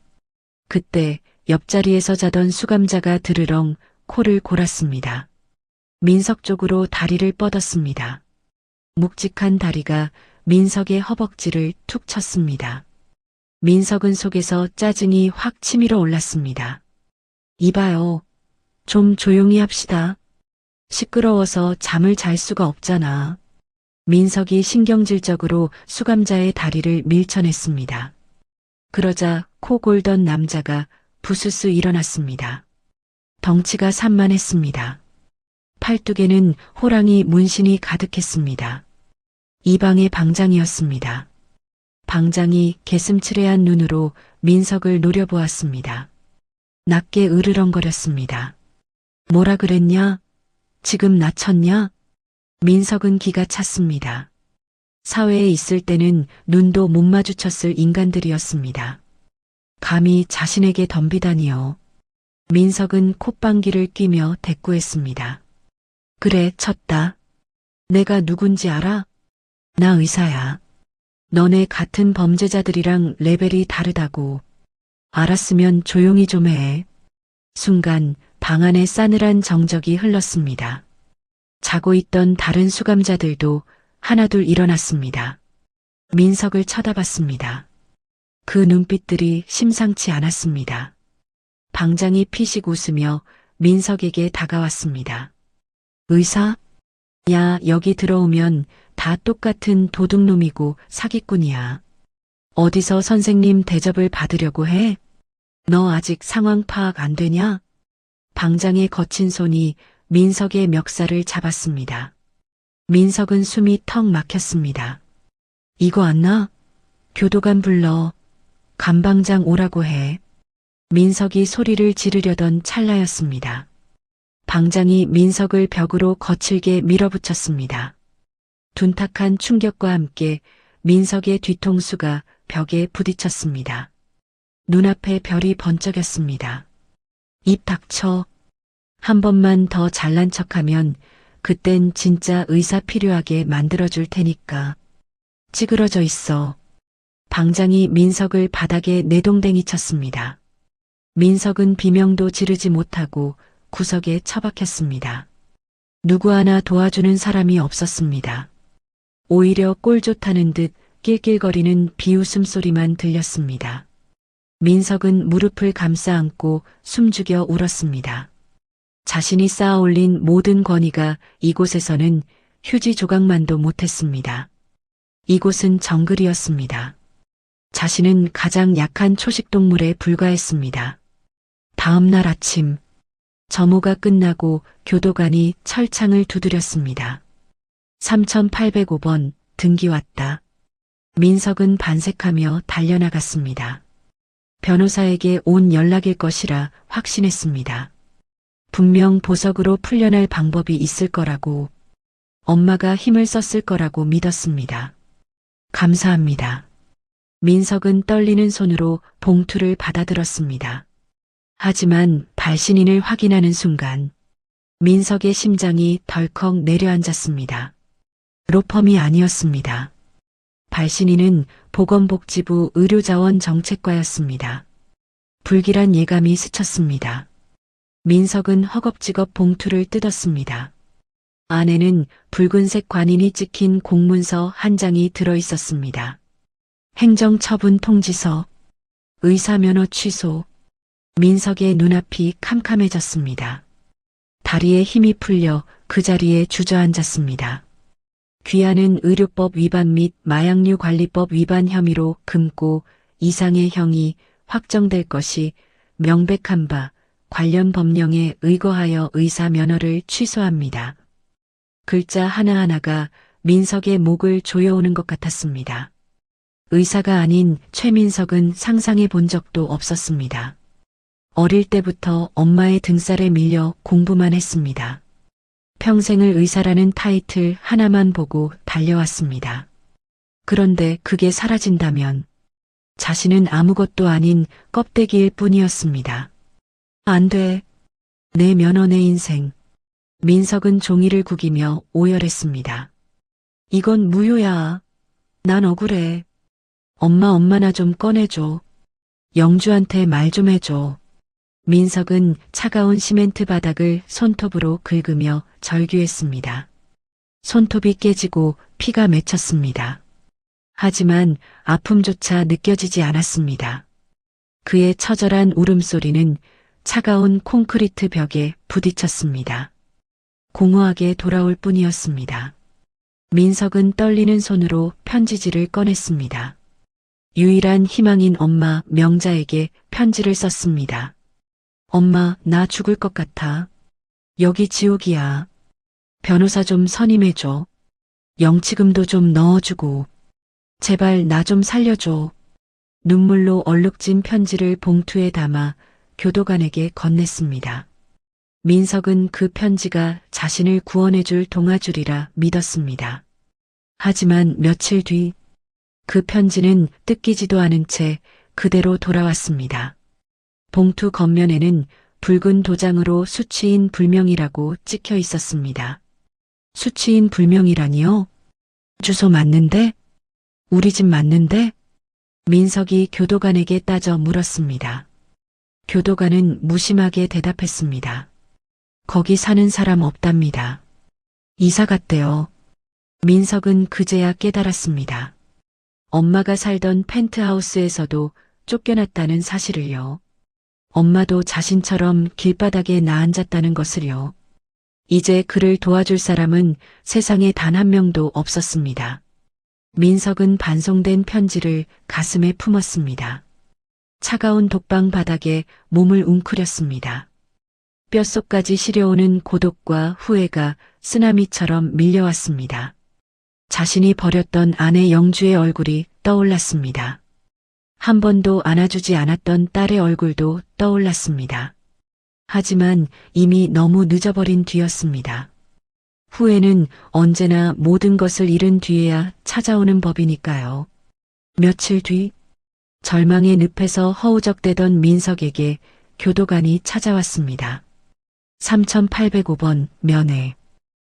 Speaker 2: 그때 옆자리에서 자던 수감자가 드르렁 코를 골았습니다. 민석 쪽으로 다리를 뻗었습니다. 묵직한 다리가 민석의 허벅지를 툭 쳤습니다. 민석은 속에서 짜증이 확 치밀어 올랐습니다. 이봐요. 좀 조용히 합시다. 시끄러워서 잠을 잘 수가 없잖아. 민석이 신경질적으로 수감자의 다리를 밀쳐냈습니다. 그러자 코 골던 남자가 부스스 일어났습니다. 덩치가 산만했습니다. 팔뚝에는 호랑이 문신이 가득했습니다. 이 방의 방장이었습니다. 방장이 개슴츠레한 눈으로 민석을 노려보았습니다. 낮게 으르렁거렸습니다. 뭐라 그랬냐? 지금 나쳤냐? 민석은 기가 찼습니다. 사회에 있을 때는 눈도 못 마주쳤을 인간들이었습니다. 감히 자신에게 덤비다니요. 민석은 콧방귀를 뀌며 대꾸했습니다. 그래, 쳤다. 내가 누군지 알아? 나 의사야. 너네 같은 범죄자들이랑 레벨이 다르다고. 알았으면 조용히 좀 해. 순간 방 안에 싸늘한 정적이 흘렀습니다. 자고 있던 다른 수감자들도 하나둘 일어났습니다. 민석을 쳐다봤습니다. 그 눈빛들이 심상치 않았습니다. 방장이 피식 웃으며 민석에게 다가왔습니다. 의사? 야, 여기 들어오면 다 똑같은 도둑놈이고 사기꾼이야. 어디서 선생님 대접을 받으려고 해? 너 아직 상황 파악 안 되냐? 방장의 거친 손이 민석의 멱살을 잡았습니다. 민석은 숨이 턱 막혔습니다. 이거 안 나? 교도관 불러. 감방장 오라고 해. 민석이 소리를 지르려던 찰나였습니다. 방장이 민석을 벽으로 거칠게 밀어붙였습니다. 둔탁한 충격과 함께 민석의 뒤통수가 벽에 부딪혔습니다. 눈앞에 별이 번쩍였습니다. 입 닥쳐. 한 번만 더 잘난 척하면 그땐 진짜 의사 필요하게 만들어줄 테니까. 찌그러져 있어. 방장이 민석을 바닥에 내동댕이 쳤습니다. 민석은 비명도 지르지 못하고 구석에 처박혔습니다. 누구 하나 도와주는 사람이 없었습니다. 오히려 꼴 좋다는 듯 낄낄거리는 비웃음 소리만 들렸습니다. 민석은 무릎을 감싸 안고 숨죽여 울었습니다. 자신이 쌓아올린 모든 권위가 이곳에서는 휴지 조각만도 못했습니다. 이곳은 정글이었습니다. 자신은 가장 약한 초식동물에 불과했습니다. 다음 날 아침, 점호가 끝나고 교도관이 철창을 두드렸습니다. 3805번 등기 왔다. 민석은 반색하며 달려나갔습니다. 변호사에게 온 연락일 것이라 확신했습니다. 분명 보석으로 풀려날 방법이 있을 거라고, 엄마가 힘을 썼을 거라고 믿었습니다. 감사합니다. 민석은 떨리는 손으로 봉투를 받아들었습니다. 하지만 발신인을 확인하는 순간 민석의 심장이 덜컥 내려앉았습니다. 로펌이 아니었습니다. 발신인은 보건복지부 의료자원정책과였습니다. 불길한 예감이 스쳤습니다. 민석은 허겁지겁 봉투를 뜯었습니다. 안에는 붉은색 관인이 찍힌 공문서 한 장이 들어 있었습니다. 행정처분 통지서, 의사면허 취소. 민석의 눈앞이 캄캄해졌습니다. 다리에 힘이 풀려 그 자리에 주저앉았습니다. 귀하는 의료법 위반 및 마약류 관리법 위반 혐의로 금고 이상의 형이 확정될 것이 명백한 바 관련 법령에 의거하여 의사 면허를 취소합니다. 글자 하나하나가 민석의 목을 조여오는 것 같았습니다. 의사가 아닌 최민석은 상상해 본 적도 없었습니다. 어릴 때부터 엄마의 등살에 밀려 공부만 했습니다. 평생을 의사라는 타이틀 하나만 보고 달려왔습니다. 그런데 그게 사라진다면 자신은 아무것도 아닌 껍데기일 뿐이었습니다. 안 돼. 내 면허 내 인생. 민석은 종이를 구기며 오열했습니다. 이건 무효야. 난 억울해. 엄마 나 좀 꺼내줘. 영주한테 말 좀 해줘. 민석은 차가운 시멘트 바닥을 손톱으로 긁으며 절규했습니다. 손톱이 깨지고 피가 맺혔습니다. 하지만 아픔조차 느껴지지 않았습니다. 그의 처절한 울음소리는 차가운 콘크리트 벽에 부딪혔습니다. 공허하게 돌아올 뿐이었습니다. 민석은 떨리는 손으로 편지지를 꺼냈습니다. 유일한 희망인 엄마 명자에게 편지를 썼습니다. 엄마, 나 죽을 것 같아. 여기 지옥이야. 변호사 좀 선임해줘. 영치금도 좀 넣어주고. 제발 나 좀 살려줘. 눈물로 얼룩진 편지를 봉투에 담아 교도관에게 건넸습니다. 민석은 그 편지가 자신을 구원해줄 동아줄이라 믿었습니다. 하지만 며칠 뒤 그 편지는 뜯기지도 않은 채 그대로 돌아왔습니다. 봉투 겉면에는 붉은 도장으로 수취인 불명이라고 찍혀 있었습니다. 수취인 불명이라니요? 주소 맞는데? 우리 집 맞는데? 민석이 교도관에게 따져 물었습니다. 교도관은 무심하게 대답했습니다. 거기 사는 사람 없답니다. 이사 갔대요. 민석은 그제야 깨달았습니다. 엄마가 살던 펜트하우스에서도 쫓겨났다는 사실을요. 엄마도 자신처럼 길바닥에 나앉았다는 것을요. 이제 그를 도와줄 사람은 세상에 단 한 명도 없었습니다. 민석은 반송된 편지를 가슴에 품었습니다. 차가운 독방 바닥에 몸을 웅크렸습니다. 뼛속까지 시려오는 고독과 후회가 쓰나미처럼 밀려왔습니다. 자신이 버렸던 아내 영주의 얼굴이 떠올랐습니다. 한 번도 안아주지 않았던 딸의 얼굴도 떠올랐습니다. 하지만 이미 너무 늦어버린 뒤였습니다. 후회는 언제나 모든 것을 잃은 뒤에야 찾아오는 법이니까요. 며칠 뒤 절망의 늪에서 허우적대던 민석에게 교도관이 찾아왔습니다. 3805번 면회.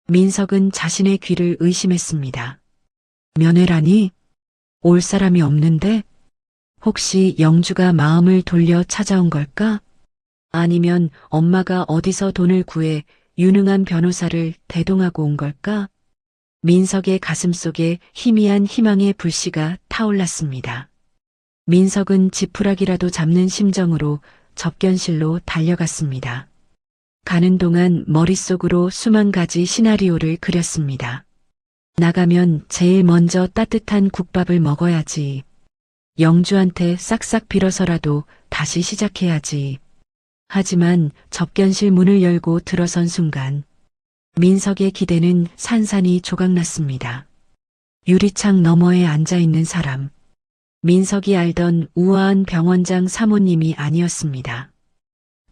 Speaker 2: 민석은 자신의 귀를 의심했습니다. 면회라니? 올 사람이 없는데? 혹시 영주가 마음을 돌려 찾아온 걸까? 아니면 엄마가 어디서 돈을 구해 유능한 변호사를 대동하고 온 걸까? 민석의 가슴속에 희미한 희망의 불씨가 타올랐습니다. 민석은 지푸라기라도 잡는 심정으로 접견실로 달려갔습니다. 가는 동안 머릿속으로 수만 가지 시나리오를 그렸습니다. 나가면 제일 먼저 따뜻한 국밥을 먹어야지. 영주한테 싹싹 빌어서라도 다시 시작해야지. 하지만 접견실 문을 열고 들어선 순간 민석의 기대는 산산이 조각났습니다. 유리창 너머에 앉아있는 사람. 민석이 알던 우아한 병원장 사모님이 아니었습니다.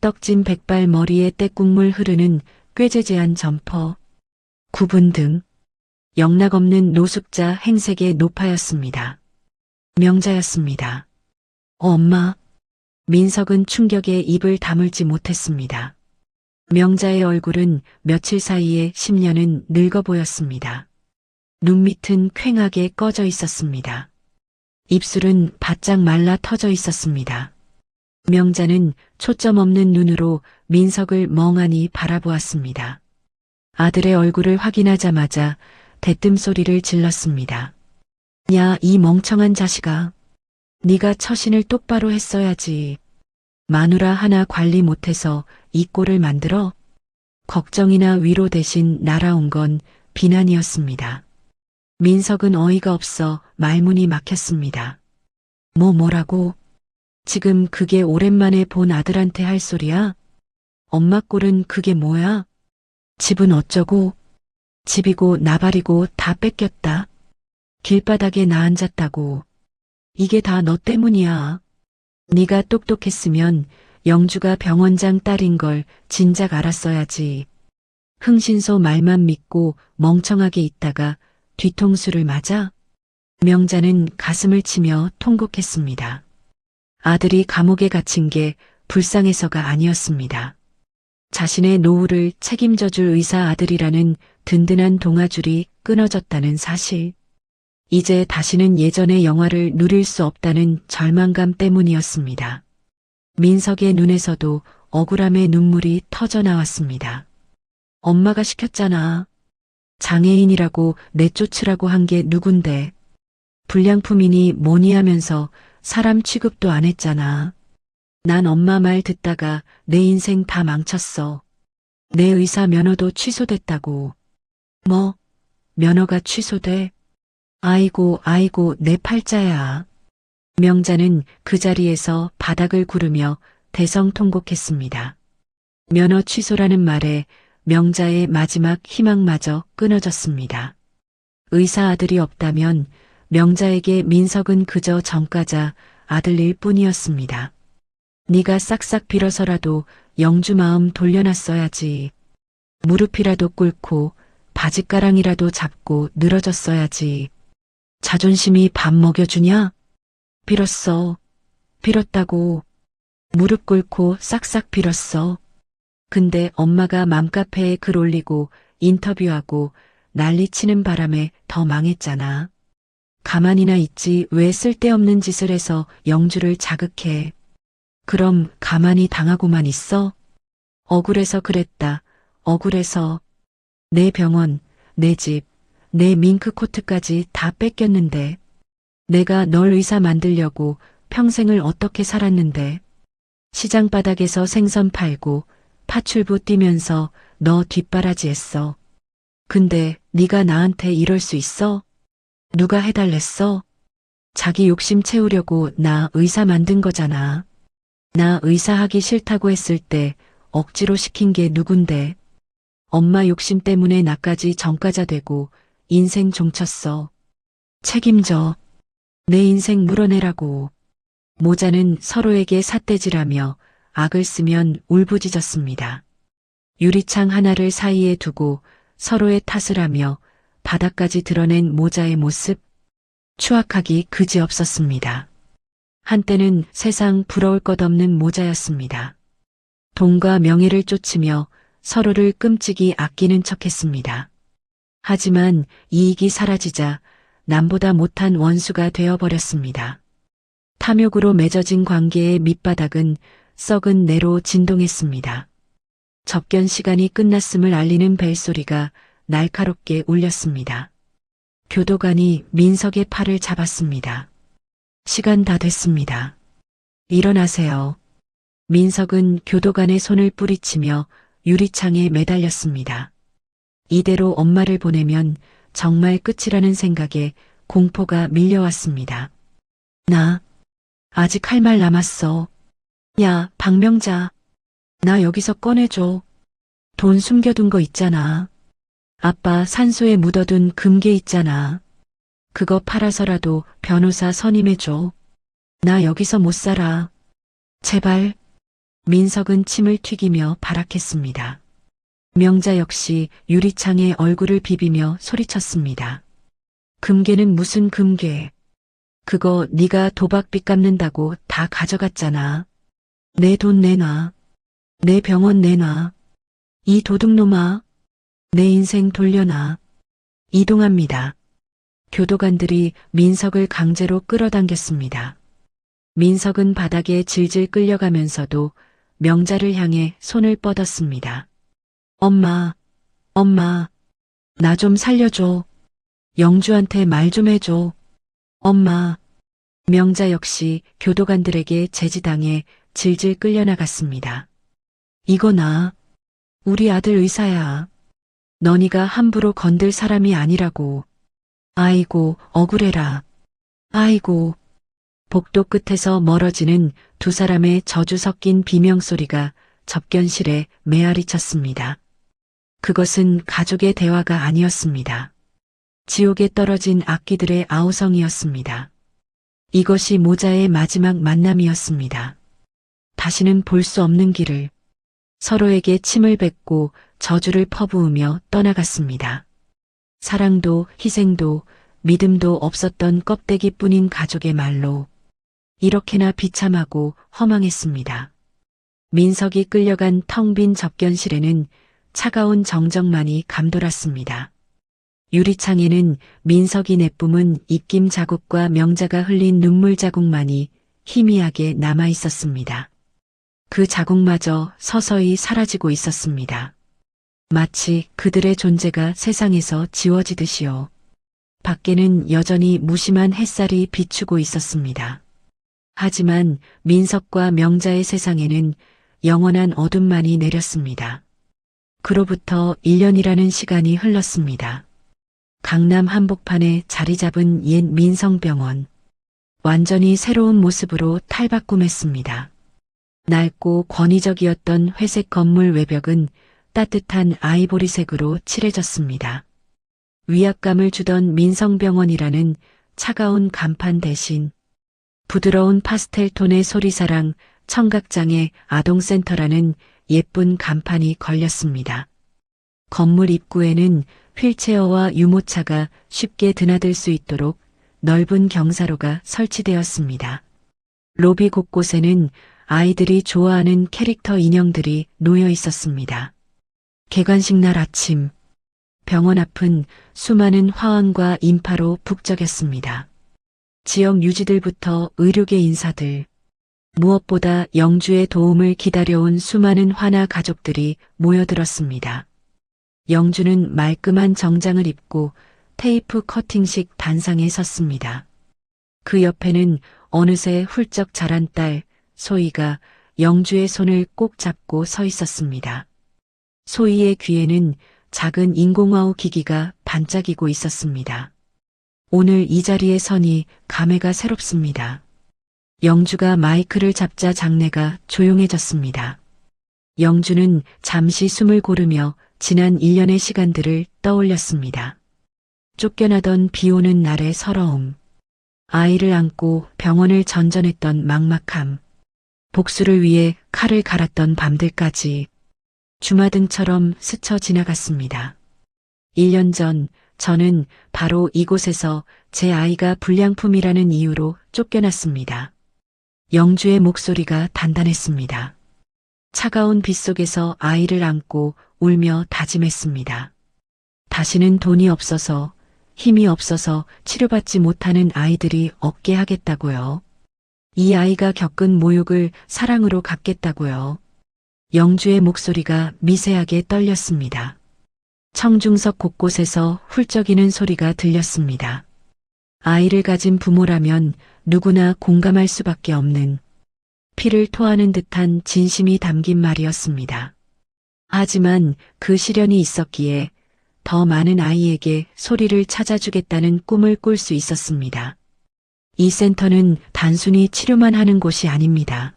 Speaker 2: 떡진 백발 머리에 떼국물 흐르는 꾀재재한 점퍼, 구분 등 영락없는 노숙자 행색의 노파였습니다. 명자였습니다. 엄마. 민석은 충격에 입을 다물지 못했습니다. 명자의 얼굴은 며칠 사이에 10년은 늙어 보였습니다. 눈밑은 퀭하게 꺼져 있었습니다. 입술은 바짝 말라 터져 있었습니다. 명자는 초점 없는 눈으로 민석을 멍하니 바라보았습니다. 아들의 얼굴을 확인하자마자 대뜸 소리를 질렀습니다. 야, 이 멍청한 자식아. 네가 처신을 똑바로 했어야지. 마누라 하나 관리 못해서 이 꼴을 만들어? 걱정이나 위로 대신 날아온 건 비난이었습니다. 민석은 어이가 없어 말문이 막혔습니다. 뭐라고? 지금 그게 오랜만에 본 아들한테 할 소리야? 엄마 꼴은 그게 뭐야? 집은 어쩌고? 집이고 나발이고 다 뺏겼다. 길바닥에 나 앉았다고. 이게 다 너 때문이야. 네가 똑똑했으면 영주가 병원장 딸인 걸 진작 알았어야지. 흥신소 말만 믿고 멍청하게 있다가 뒤통수를 맞아? 명자는 가슴을 치며 통곡했습니다. 아들이 감옥에 갇힌 게 불쌍해서가 아니었습니다. 자신의 노후를 책임져줄 의사 아들이라는 든든한 동아줄이 끊어졌다는 사실. 이제 다시는 예전의 영화를 누릴 수 없다는 절망감 때문이었습니다. 민석의 눈에서도 억울함의 눈물이 터져 나왔습니다. 엄마가 시켰잖아. 장애인이라고 내쫓으라고 한 게 누군데. 불량품이니 뭐니 하면서 사람 취급도 안 했잖아. 난 엄마 말 듣다가 내 인생 다 망쳤어. 내 의사 면허도 취소됐다고. 뭐? 면허가 취소돼? 아이고 내 팔자야. 명자는 그 자리에서 바닥을 구르며 대성통곡했습니다. 면허 취소라는 말에 명자의 마지막 희망마저 끊어졌습니다. 의사 아들이 없다면 명자에게 민석은 그저 전과자 아들일 뿐이었습니다. 네가 싹싹 빌어서라도 영주 마음 돌려놨어야지. 무릎이라도 꿇고 바짓가랑이라도 잡고 늘어졌어야지. 자존심이 밥 먹여주냐? 빌었어. 빌었다고. 무릎 꿇고 싹싹 빌었어. 근데 엄마가 맘카페에 글 올리고 인터뷰하고 난리치는 바람에 더 망했잖아. 가만히나 있지 왜 쓸데없는 짓을 해서 영주를 자극해. 그럼 가만히 당하고만 있어? 억울해서 그랬다. 억울해서. 내 병원, 내 집, 내 밍크코트까지 다 뺏겼는데. 내가 널 의사 만들려고 평생을 어떻게 살았는데. 시장 바닥에서 생선 팔고 파출부 뛰면서 너 뒷바라지했어. 근데 네가 나한테 이럴 수 있어? 누가 해달랬어? 자기 욕심 채우려고 나 의사 만든 거잖아. 나 의사 하기 싫다고 했을 때 억지로 시킨 게 누군데. 엄마 욕심 때문에 나까지 전과자 되고 인생 종쳤어. 책임져. 내 인생 물어내라고. 모자는 서로에게 삿대질하며 악을 쓰면 울부짖었습니다. 유리창 하나를 사이에 두고 서로의 탓을 하며 바닥까지 드러낸 모자의 모습. 추악하기 그지없었습니다. 한때는 세상 부러울 것 없는 모자였습니다. 돈과 명예를 쫓으며 서로를 끔찍이 아끼는 척했습니다. 하지만 이익이 사라지자 남보다 못한 원수가 되어버렸습니다. 탐욕으로 맺어진 관계의 밑바닥은 썩은 내로 진동했습니다. 접견 시간이 끝났음을 알리는 벨소리가 날카롭게 울렸습니다. 교도관이 민석의 팔을 잡았습니다. 시간 다 됐습니다. 일어나세요. 민석은 교도관의 손을 뿌리치며 유리창에 매달렸습니다. 이대로 엄마를 보내면 정말 끝이라는 생각에 공포가 밀려왔습니다. 나 아직 할 말 남았어. 야, 박명자. 나 여기서 꺼내줘. 돈 숨겨둔 거 있잖아. 아빠 산소에 묻어둔 금괴 있잖아. 그거 팔아서라도 변호사 선임해줘. 나 여기서 못 살아. 제발. 민석은 침을 튀기며 발악했습니다. 명자 역시 유리창에 얼굴을 비비며 소리쳤습니다. 금괴는 무슨 금괴. 그거 네가 도박빚 갚는다고 다 가져갔잖아. 내 돈 내놔. 내 병원 내놔. 이 도둑놈아. 내 인생 돌려놔. 이동합니다. 교도관들이 민석을 강제로 끌어당겼습니다. 민석은 바닥에 질질 끌려가면서도 명자를 향해 손을 뻗었습니다. 엄마, 엄마, 나 좀 살려줘. 영주한테 말 좀 해줘. 엄마. 명자 역시 교도관들에게 제지당해 질질 끌려나갔습니다. 이거 나. 우리 아들 의사야. 너니가 함부로 건들 사람이 아니라고. 아이고, 억울해라. 아이고. 복도 끝에서 멀어지는 두 사람의 저주 섞인 비명소리가 접견실에 메아리 쳤습니다. 그것은 가족의 대화가 아니었습니다. 지옥에 떨어진 악귀들의 아우성이었습니다. 이것이 모자의 마지막 만남이었습니다. 다시는 볼 수 없는 길을 서로에게 침을 뱉고 저주를 퍼부으며 떠나갔습니다. 사랑도 희생도 믿음도 없었던 껍데기뿐인 가족의 말로 이렇게나 비참하고 허망했습니다. 민석이 끌려간 텅 빈 접견실에는 차가운 정적만이 감돌았습니다. 유리창에는 민석이 내뿜은 입김 자국과 명자가 흘린 눈물 자국만이 희미하게 남아 있었습니다. 그 자국마저 서서히 사라지고 있었습니다. 마치 그들의 존재가 세상에서 지워지듯이요. 밖에는 여전히 무심한 햇살이 비추고 있었습니다. 하지만 민석과 명자의 세상에는 영원한 어둠만이 내렸습니다. 그로부터 1년이라는 시간이 흘렀습니다. 강남 한복판에 자리 잡은 옛 민성병원. 완전히 새로운 모습으로 탈바꿈했습니다. 낡고 권위적이었던 회색 건물 외벽은 따뜻한 아이보리색으로 칠해졌습니다. 위압감을 주던 민성병원이라는 차가운 간판 대신 부드러운 파스텔톤의 소리사랑 청각장애 아동센터라는 예쁜 간판이 걸렸습니다. 건물 입구에는 휠체어와 유모차가 쉽게 드나들 수 있도록 넓은 경사로가 설치되었습니다. 로비 곳곳에는 아이들이 좋아하는 캐릭터 인형들이 놓여 있었습니다. 개관식 날 아침, 병원 앞은 수많은 화환과 인파로 북적였습니다. 지역 유지들부터 의료계 인사들, 무엇보다 영주의 도움을 기다려온 수많은 환아 가족들이 모여들었습니다. 영주는 말끔한 정장을 입고 테이프 커팅식 단상에 섰습니다. 그 옆에는 어느새 훌쩍 자란 딸 소희가 영주의 손을 꼭 잡고 서 있었습니다. 소희의 귀에는 작은 인공화호 기기가 반짝이고 있었습니다. 오늘 이 자리에 서니 감회가 새롭습니다. 영주가 마이크를 잡자 장내가 조용해졌습니다. 영주는 잠시 숨을 고르며 지난 1년의 시간들을 떠올렸습니다. 쫓겨나던 비오는 날의 서러움, 아이를 안고 병원을 전전했던 막막함, 복수를 위해 칼을 갈았던 밤들까지 주마등처럼 스쳐 지나갔습니다. 1년 전 저는 바로 이곳에서 제 아이가 불량품이라는 이유로 쫓겨났습니다. 영주의 목소리가 단단했습니다. 차가운 빛 속에서 아이를 안고 울며 다짐했습니다. 다시는 돈이 없어서 힘이 없어서 치료받지 못하는 아이들이 없게 하겠다고요. 이 아이가 겪은 모욕을 사랑으로 갚겠다고요. 영주의 목소리가 미세하게 떨렸습니다. 청중석 곳곳에서 훌쩍이는 소리가 들렸습니다. 아이를 가진 부모라면 누구나 공감할 수밖에 없는 피를 토하는 듯한 진심이 담긴 말이었습니다. 하지만 그 시련이 있었기에 더 많은 아이에게 소리를 찾아주겠다는 꿈을 꿀 수 있었습니다. 이 센터는 단순히 치료만 하는 곳이 아닙니다.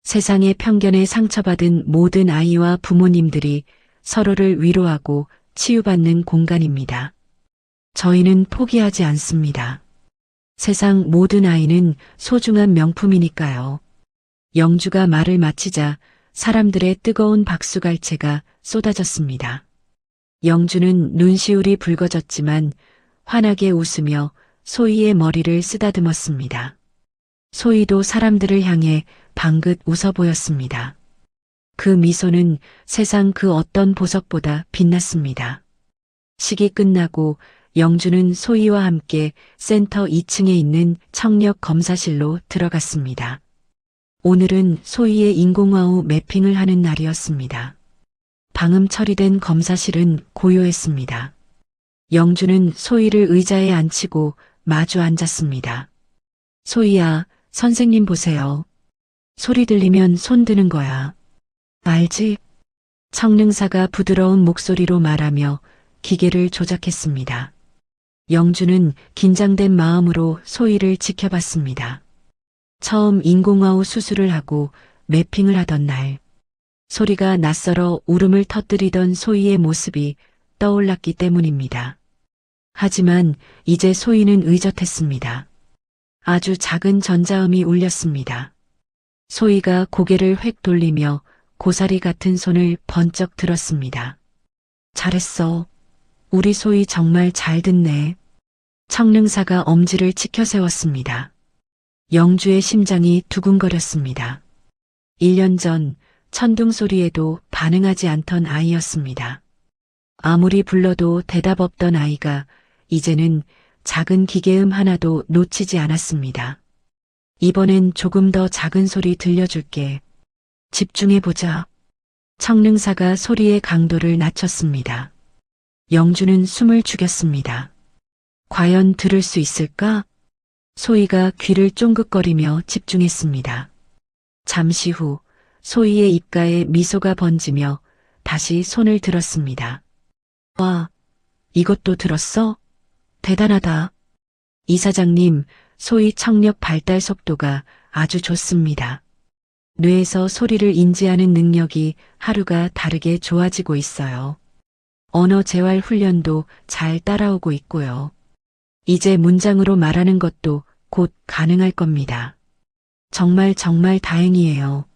Speaker 2: 세상의 편견에 상처받은 모든 아이와 부모님들이 서로를 위로하고 치유받는 공간입니다. 저희는 포기하지 않습니다. 세상 모든 아이는 소중한 명품이니까요. 영주가 말을 마치자 사람들의 뜨거운 박수갈채가 쏟아졌습니다. 영주는 눈시울이 붉어졌지만 환하게 웃으며 소희의 머리를 쓰다듬었습니다. 소희도 사람들을 향해 방긋 웃어 보였습니다. 그 미소는 세상 그 어떤 보석보다 빛났습니다. 식이 끝나고 영주는 소희와 함께 센터 2층에 있는 청력 검사실로 들어갔습니다. 오늘은 소희의 인공화후 매핑을 하는 날이었습니다. 방음 처리된 검사실은 고요했습니다. 영주는 소희를 의자에 앉히고 마주 앉았습니다. 소희야, 선생님 보세요. 소리 들리면 손 드는 거야. 알지? 청능사가 부드러운 목소리로 말하며 기계를 조작했습니다. 영주는 긴장된 마음으로 소희를 지켜봤습니다. 처음 인공화후 수술을 하고 매핑을 하던 날, 소리가 낯설어 울음을 터뜨리던 소희의 모습이 떠올랐기 때문입니다. 하지만 이제 소희는 의젓했습니다. 아주 작은 전자음이 울렸습니다. 소희가 고개를 획 돌리며 고사리 같은 손을 번쩍 들었습니다. 잘했어. 우리 소희 정말 잘 듣네. 청능사가 엄지를 치켜 세웠습니다. 영주의 심장이 두근거렸습니다. 1년 전 천둥 소리에도 반응하지 않던 아이였습니다. 아무리 불러도 대답 없던 아이가 이제는 작은 기계음 하나도 놓치지 않았습니다. 이번엔 조금 더 작은 소리 들려줄게. 집중해보자. 청능사가 소리의 강도를 낮췄습니다. 영주는 숨을 죽였습니다. 과연 들을 수 있을까? 소희가 귀를 쫑긋거리며 집중했습니다. 잠시 후 소희의 입가에 미소가 번지며 다시 손을 들었습니다. 와, 이것도 들었어? 대단하다. 이사장님, 소희 청력 발달 속도가 아주 좋습니다. 뇌에서 소리를 인지하는 능력이 하루가 다르게 좋아지고 있어요. 언어 재활 훈련도 잘 따라오고 있고요. 이제 문장으로 말하는 것도 곧 가능할 겁니다. 정말 다행이에요.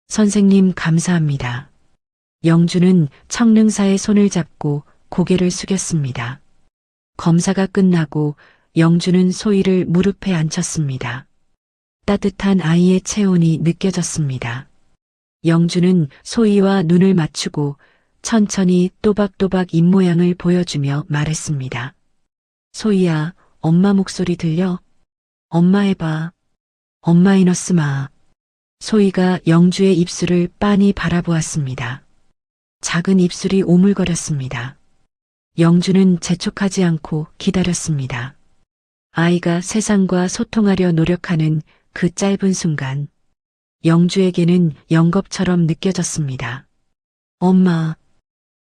Speaker 2: 선생님 감사합니다. 영주는 청능사의 손을 잡고 고개를 숙였습니다. 검사가 끝나고 영주는 소희를 무릎에 앉혔습니다. 따뜻한 아이의 체온이 느껴졌습니다. 영주는 소희와 눈을 맞추고 천천히 또박또박 입모양을 보여주며 말했습니다. 소희야, 엄마 목소리 들려? 엄마 해봐. 엄마 이너스 마. 소희가 영주의 입술을 빤히 바라보았습니다. 작은 입술이 오물거렸습니다. 영주는 재촉하지 않고 기다렸습니다. 아이가 세상과 소통하려 노력하는 그 짧은 순간, 영주에게는 영겁처럼 느껴졌습니다. 엄마.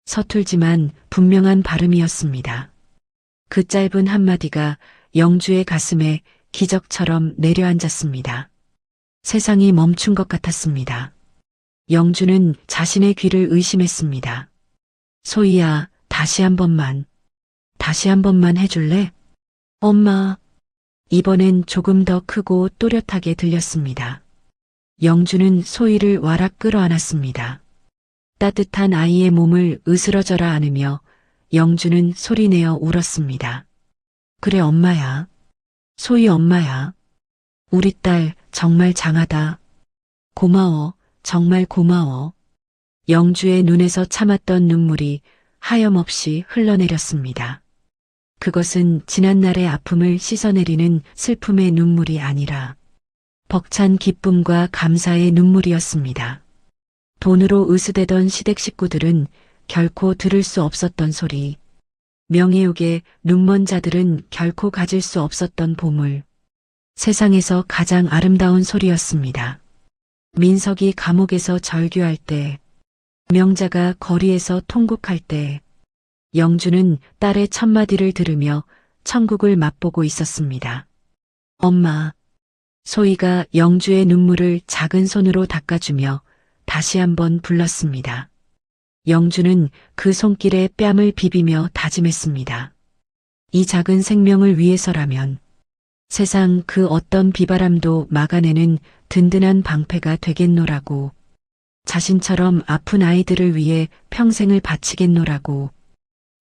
Speaker 2: 서툴지만 분명한 발음이었습니다. 그 짧은 한마디가 영주의 가슴에 기적처럼 내려앉았습니다. 세상이 멈춘 것 같았습니다. 영주는 자신의 귀를 의심했습니다. 소희야, 다시 한 번만 해줄래? 엄마. 이번엔 조금 더 크고 또렷하게 들렸습니다. 영주는 소희를 와락 끌어안았습니다. 따뜻한 아이의 몸을 으스러져라 안으며 영주는 소리내어 울었습니다. 그래 엄마야. 소희 엄마야. 우리 딸 정말 장하다. 고마워. 정말 고마워. 영주의 눈에서 참았던 눈물이 하염없이 흘러내렸습니다. 그것은 지난날의 아픔을 씻어내리는 슬픔의 눈물이 아니라 벅찬 기쁨과 감사의 눈물이었습니다. 돈으로 으스대던 시댁 식구들은 결코 들을 수 없었던 소리, 명예욕에 눈먼 자들은 결코 가질 수 없었던 보물, 세상에서 가장 아름다운 소리였습니다. 민석이 감옥에서 절규할 때, 명자가 거리에서 통곡할 때, 영주는 딸의 첫마디를 들으며 천국을 맛보고 있었습니다. 엄마. 소희가 영주의 눈물을 작은 손으로 닦아주며 다시 한번 불렀습니다. 영주는 그 손길에 뺨을 비비며 다짐했습니다. 이 작은 생명을 위해서라면 세상 그 어떤 비바람도 막아내는 든든한 방패가 되겠노라고, 자신처럼 아픈 아이들을 위해 평생을 바치겠노라고.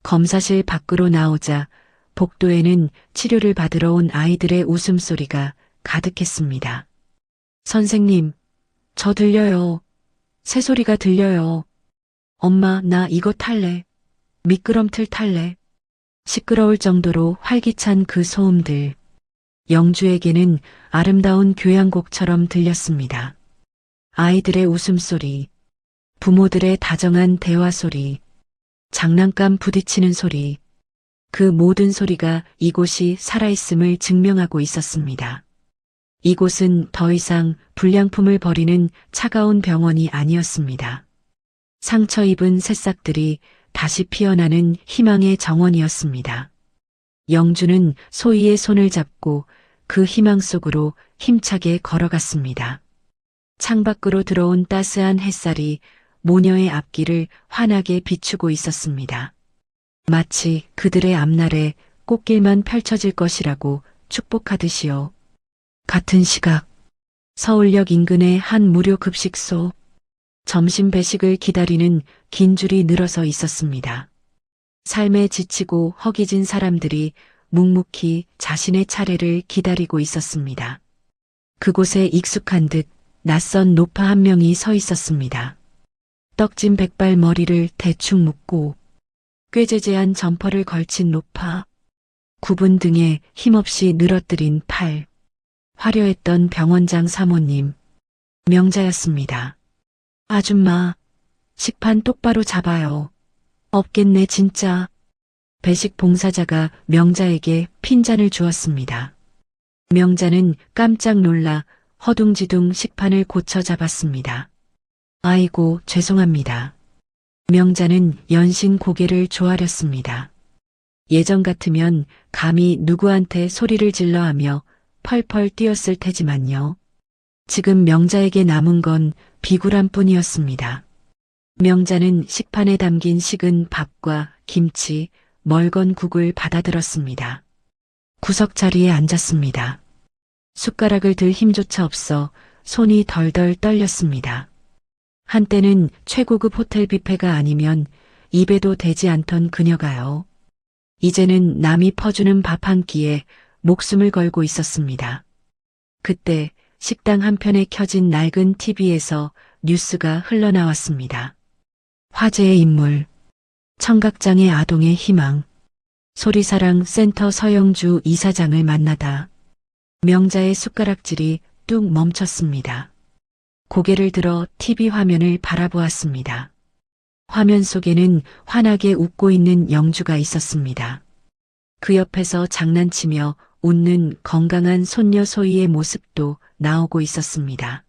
Speaker 2: 검사실 밖으로 나오자 복도에는 치료를 받으러 온 아이들의 웃음소리가 가득했습니다. 선생님, 저 들려요. 새소리가 들려요. 엄마, 나 이거 탈래. 미끄럼틀 탈래. 시끄러울 정도로 활기찬 그 소음들. 영주에게는 아름다운 교향곡처럼 들렸습니다. 아이들의 웃음소리, 부모들의 다정한 대화 소리, 장난감 부딪히는 소리, 그 모든 소리가 이곳이 살아있음을 증명하고 있었습니다. 이곳은 더 이상 불량품을 버리는 차가운 병원이 아니었습니다. 상처 입은 새싹들이 다시 피어나는 희망의 정원이었습니다. 영주는 소희의 손을 잡고 그 희망 속으로 힘차게 걸어갔습니다. 창밖으로 들어온 따스한 햇살이 모녀의 앞길을 환하게 비추고 있었습니다. 마치 그들의 앞날에 꽃길만 펼쳐질 것이라고 축복하듯이요. 같은 시각, 서울역 인근의 한 무료 급식소, 점심 배식을 기다리는 긴 줄이 늘어서 있었습니다. 삶에 지치고 허기진 사람들이 묵묵히 자신의 차례를 기다리고 있었습니다. 그곳에 익숙한 듯 낯선 노파 한 명이 서 있었습니다. 떡진 백발 머리를 대충 묶고 꾀재재한 점퍼를 걸친 노파, 굽은 등에 힘없이 늘어뜨린 팔, 화려했던 병원장 사모님, 명자였습니다. 아줌마, 식판 똑바로 잡아요. 없겠네 진짜. 배식 봉사자가 명자에게 핀잔을 주었습니다. 명자는 깜짝 놀라 허둥지둥 식판을 고쳐 잡았습니다. 아이고, 죄송합니다. 명자는 연신 고개를 조아렸습니다. 예전 같으면 감히 누구한테 소리를 질러 하며 펄펄 뛰었을 테지만요. 지금 명자에게 남은 건 비굴한 뿐이었습니다. 명자는 식판에 담긴 식은 밥과 김치, 멀건 국을 받아들었습니다. 구석 자리에 앉았습니다. 숟가락을 들 힘조차 없어 손이 덜덜 떨렸습니다. 한때는 최고급 호텔 뷔페가 아니면 입에도 대지 않던 그녀가요. 이제는 남이 퍼주는 밥 한 끼에 목숨을 걸고 있었습니다. 그때 식당 한편에 켜진 낡은 TV에서 뉴스가 흘러나왔습니다. 화제의 인물, 청각장애 아동의 희망, 소리사랑 센터 서영주 이사장을 만나다. 명자의 숟가락질이 뚝 멈췄습니다. 고개를 들어 TV 화면을 바라보았습니다. 화면 속에는 환하게 웃고 있는 영주가 있었습니다. 그 옆에서 장난치며 웃는 건강한 손녀 소희의 모습도 나오고 있었습니다.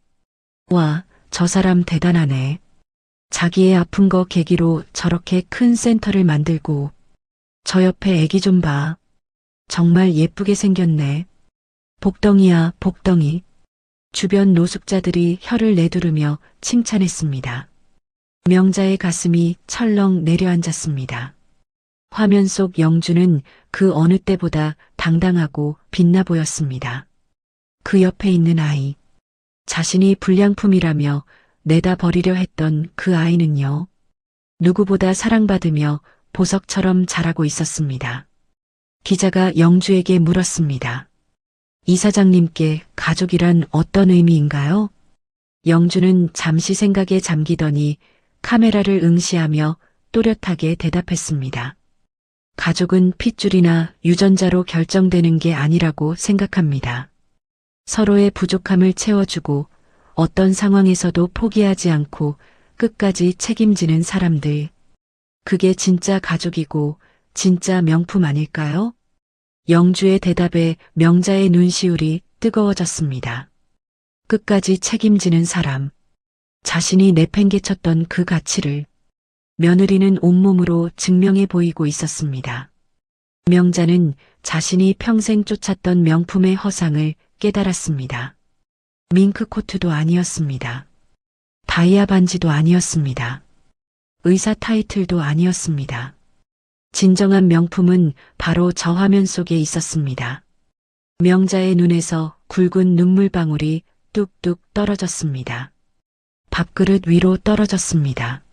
Speaker 2: 와, 저 사람 대단하네. 자기의 아픈 거 계기로 저렇게 큰 센터를 만들고, 저 옆에 애기 좀 봐. 정말 예쁘게 생겼네. 복덩이야, 복덩이. 주변 노숙자들이 혀를 내두르며 칭찬했습니다. 명자의 가슴이 철렁 내려앉았습니다. 화면 속 영주는 그 어느 때보다 당당하고 빛나 보였습니다. 그 옆에 있는 아이, 자신이 불량품이라며 내다 버리려 했던 그 아이는요, 누구보다 사랑받으며 보석처럼 자라고 있었습니다. 기자가 영주에게 물었습니다. 이사장님께 가족이란 어떤 의미인가요? 영주는 잠시 생각에 잠기더니 카메라를 응시하며 또렷하게 대답했습니다. 가족은 핏줄이나 유전자로 결정되는 게 아니라고 생각합니다. 서로의 부족함을 채워주고 어떤 상황에서도 포기하지 않고 끝까지 책임지는 사람들. 그게 진짜 가족이고 진짜 명품 아닐까요? 영주의 대답에 명자의 눈시울이 뜨거워졌습니다. 끝까지 책임지는 사람. 자신이 내팽개쳤던 그 가치를 며느리는 온몸으로 증명해 보이고 있었습니다. 명자는 자신이 평생 쫓았던 명품의 허상을 깨달았습니다. 밍크 코트도 아니었습니다. 다이아 반지도 아니었습니다. 의사 타이틀도 아니었습니다. 진정한 명품은 바로 저 화면 속에 있었습니다. 명자의 눈에서 굵은 눈물방울이 뚝뚝 떨어졌습니다. 밥그릇 위로 떨어졌습니다.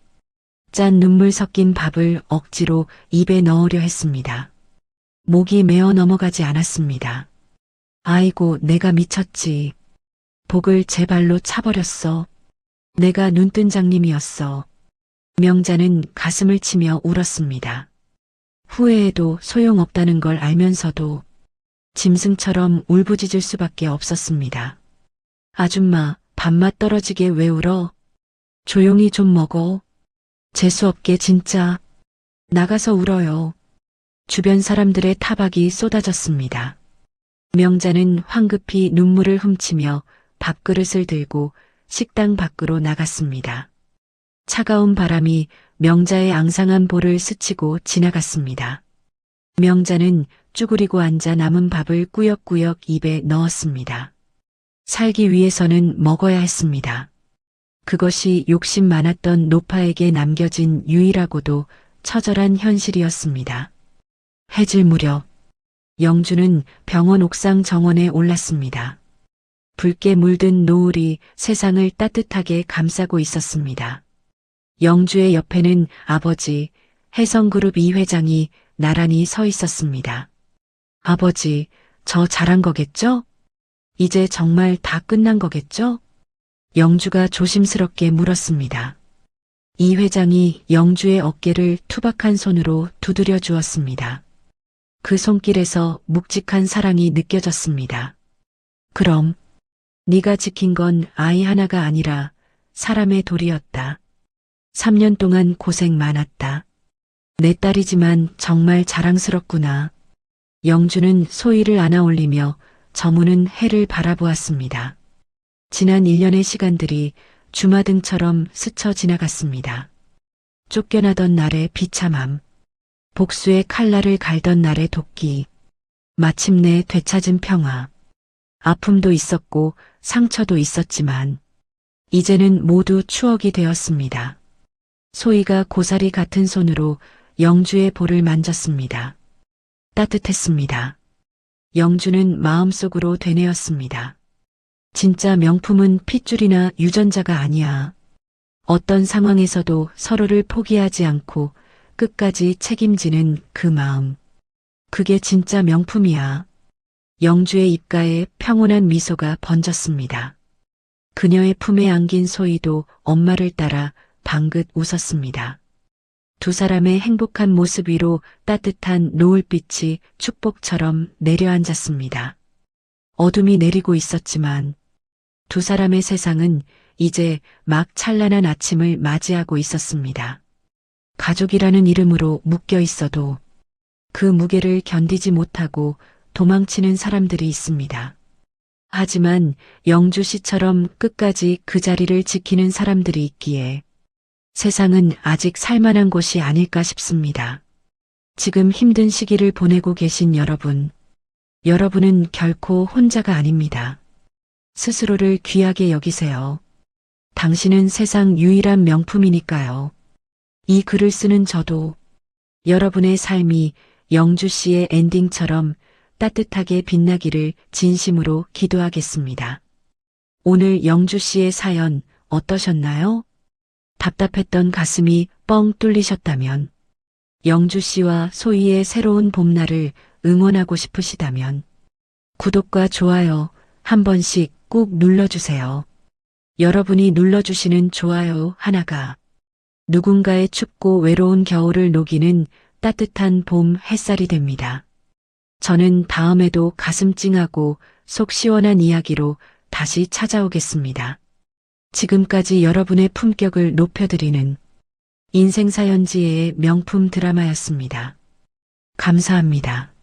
Speaker 2: 짠 눈물 섞인 밥을 억지로 입에 넣으려 했습니다. 목이 메어 넘어가지 않았습니다. 아이고, 내가 미쳤지. 복을 제 발로 차버렸어. 내가 눈뜬 장님이었어. 명자는 가슴을 치며 울었습니다. 후회해도 소용없다는 걸 알면서도 짐승처럼 울부짖을 수밖에 없었습니다. 아줌마, 밥맛 떨어지게 왜 울어? 조용히 좀 먹어. 재수없게 진짜. 나가서 울어요. 주변 사람들의 타박이 쏟아졌습니다. 명자는 황급히 눈물을 훔치며 밥그릇을 들고 식당 밖으로 나갔습니다. 차가운 바람이 명자의 앙상한 볼을 스치고 지나갔습니다. 명자는 쭈그리고 앉아 남은 밥을 꾸역꾸역 입에 넣었습니다. 살기 위해서는 먹어야 했습니다. 그것이 욕심 많았던 노파에게 남겨진 유일하고도 처절한 현실이었습니다. 해질 무렵 영주는 병원 옥상 정원에 올랐습니다. 붉게 물든 노을이 세상을 따뜻하게 감싸고 있었습니다. 영주의 옆에는 아버지 해성그룹 이 회장이 나란히 서 있었습니다. 아버지, 저 잘한 거겠죠? 이제 정말 다 끝난 거겠죠? 영주가 조심스럽게 물었습니다. 이 회장이 영주의 어깨를 투박한 손으로 두드려 주었습니다. 그 손길에서 묵직한 사랑이 느껴졌습니다. 그럼 네가 지킨 건 아이 하나가 아니라 사람의 돌이었다. 3년 동안 고생 많았다. 내 딸이지만 정말 자랑스럽구나. 영주는 소희를 안아 올리며 저무는 해를 바라보았습니다. 지난 1년의 시간들이 주마등처럼 스쳐 지나갔습니다. 쫓겨나던 날의 비참함, 복수의 칼날을 갈던 날의 도끼, 마침내 되찾은 평화. 아픔도 있었고 상처도 있었지만 이제는 모두 추억이 되었습니다. 소희가 고사리 같은 손으로 영주의 볼을 만졌습니다. 따뜻했습니다. 영주는 마음속으로 되뇌었습니다. 진짜 명품은 핏줄이나 유전자가 아니야. 어떤 상황에서도 서로를 포기하지 않고 끝까지 책임지는 그 마음. 그게 진짜 명품이야. 영주의 입가에 평온한 미소가 번졌습니다. 그녀의 품에 안긴 소희도 엄마를 따라 방긋 웃었습니다. 두 사람의 행복한 모습 위로 따뜻한 노을빛이 축복처럼 내려앉았습니다. 어둠이 내리고 있었지만 두 사람의 세상은 이제 막 찬란한 아침을 맞이하고 있었습니다. 가족이라는 이름으로 묶여 있어도 그 무게를 견디지 못하고 도망치는 사람들이 있습니다. 하지만 영주 씨처럼 끝까지 그 자리를 지키는 사람들이 있기에 세상은 아직 살만한 곳이 아닐까 싶습니다. 지금 힘든 시기를 보내고 계신 여러분, 여러분은 결코 혼자가 아닙니다. 스스로를 귀하게 여기세요. 당신은 세상 유일한 명품이니까요. 이 글을 쓰는 저도 여러분의 삶이 영주 씨의 엔딩처럼 따뜻하게 빛나기를 진심으로 기도하겠습니다. 오늘 영주 씨의 사연 어떠셨나요? 답답했던 가슴이 뻥 뚫리셨다면, 영주 씨와 소희의 새로운 봄날을 응원하고 싶으시다면 구독과 좋아요 한 번씩 꾹 눌러주세요. 여러분이 눌러주시는 좋아요 하나가 누군가의 춥고 외로운 겨울을 녹이는 따뜻한 봄 햇살이 됩니다. 저는 다음에도 가슴 찡하고 속 시원한 이야기로 다시 찾아오겠습니다. 지금까지 여러분의 품격을 높여드리는 인생사연지혜의 명품 드라마였습니다. 감사합니다.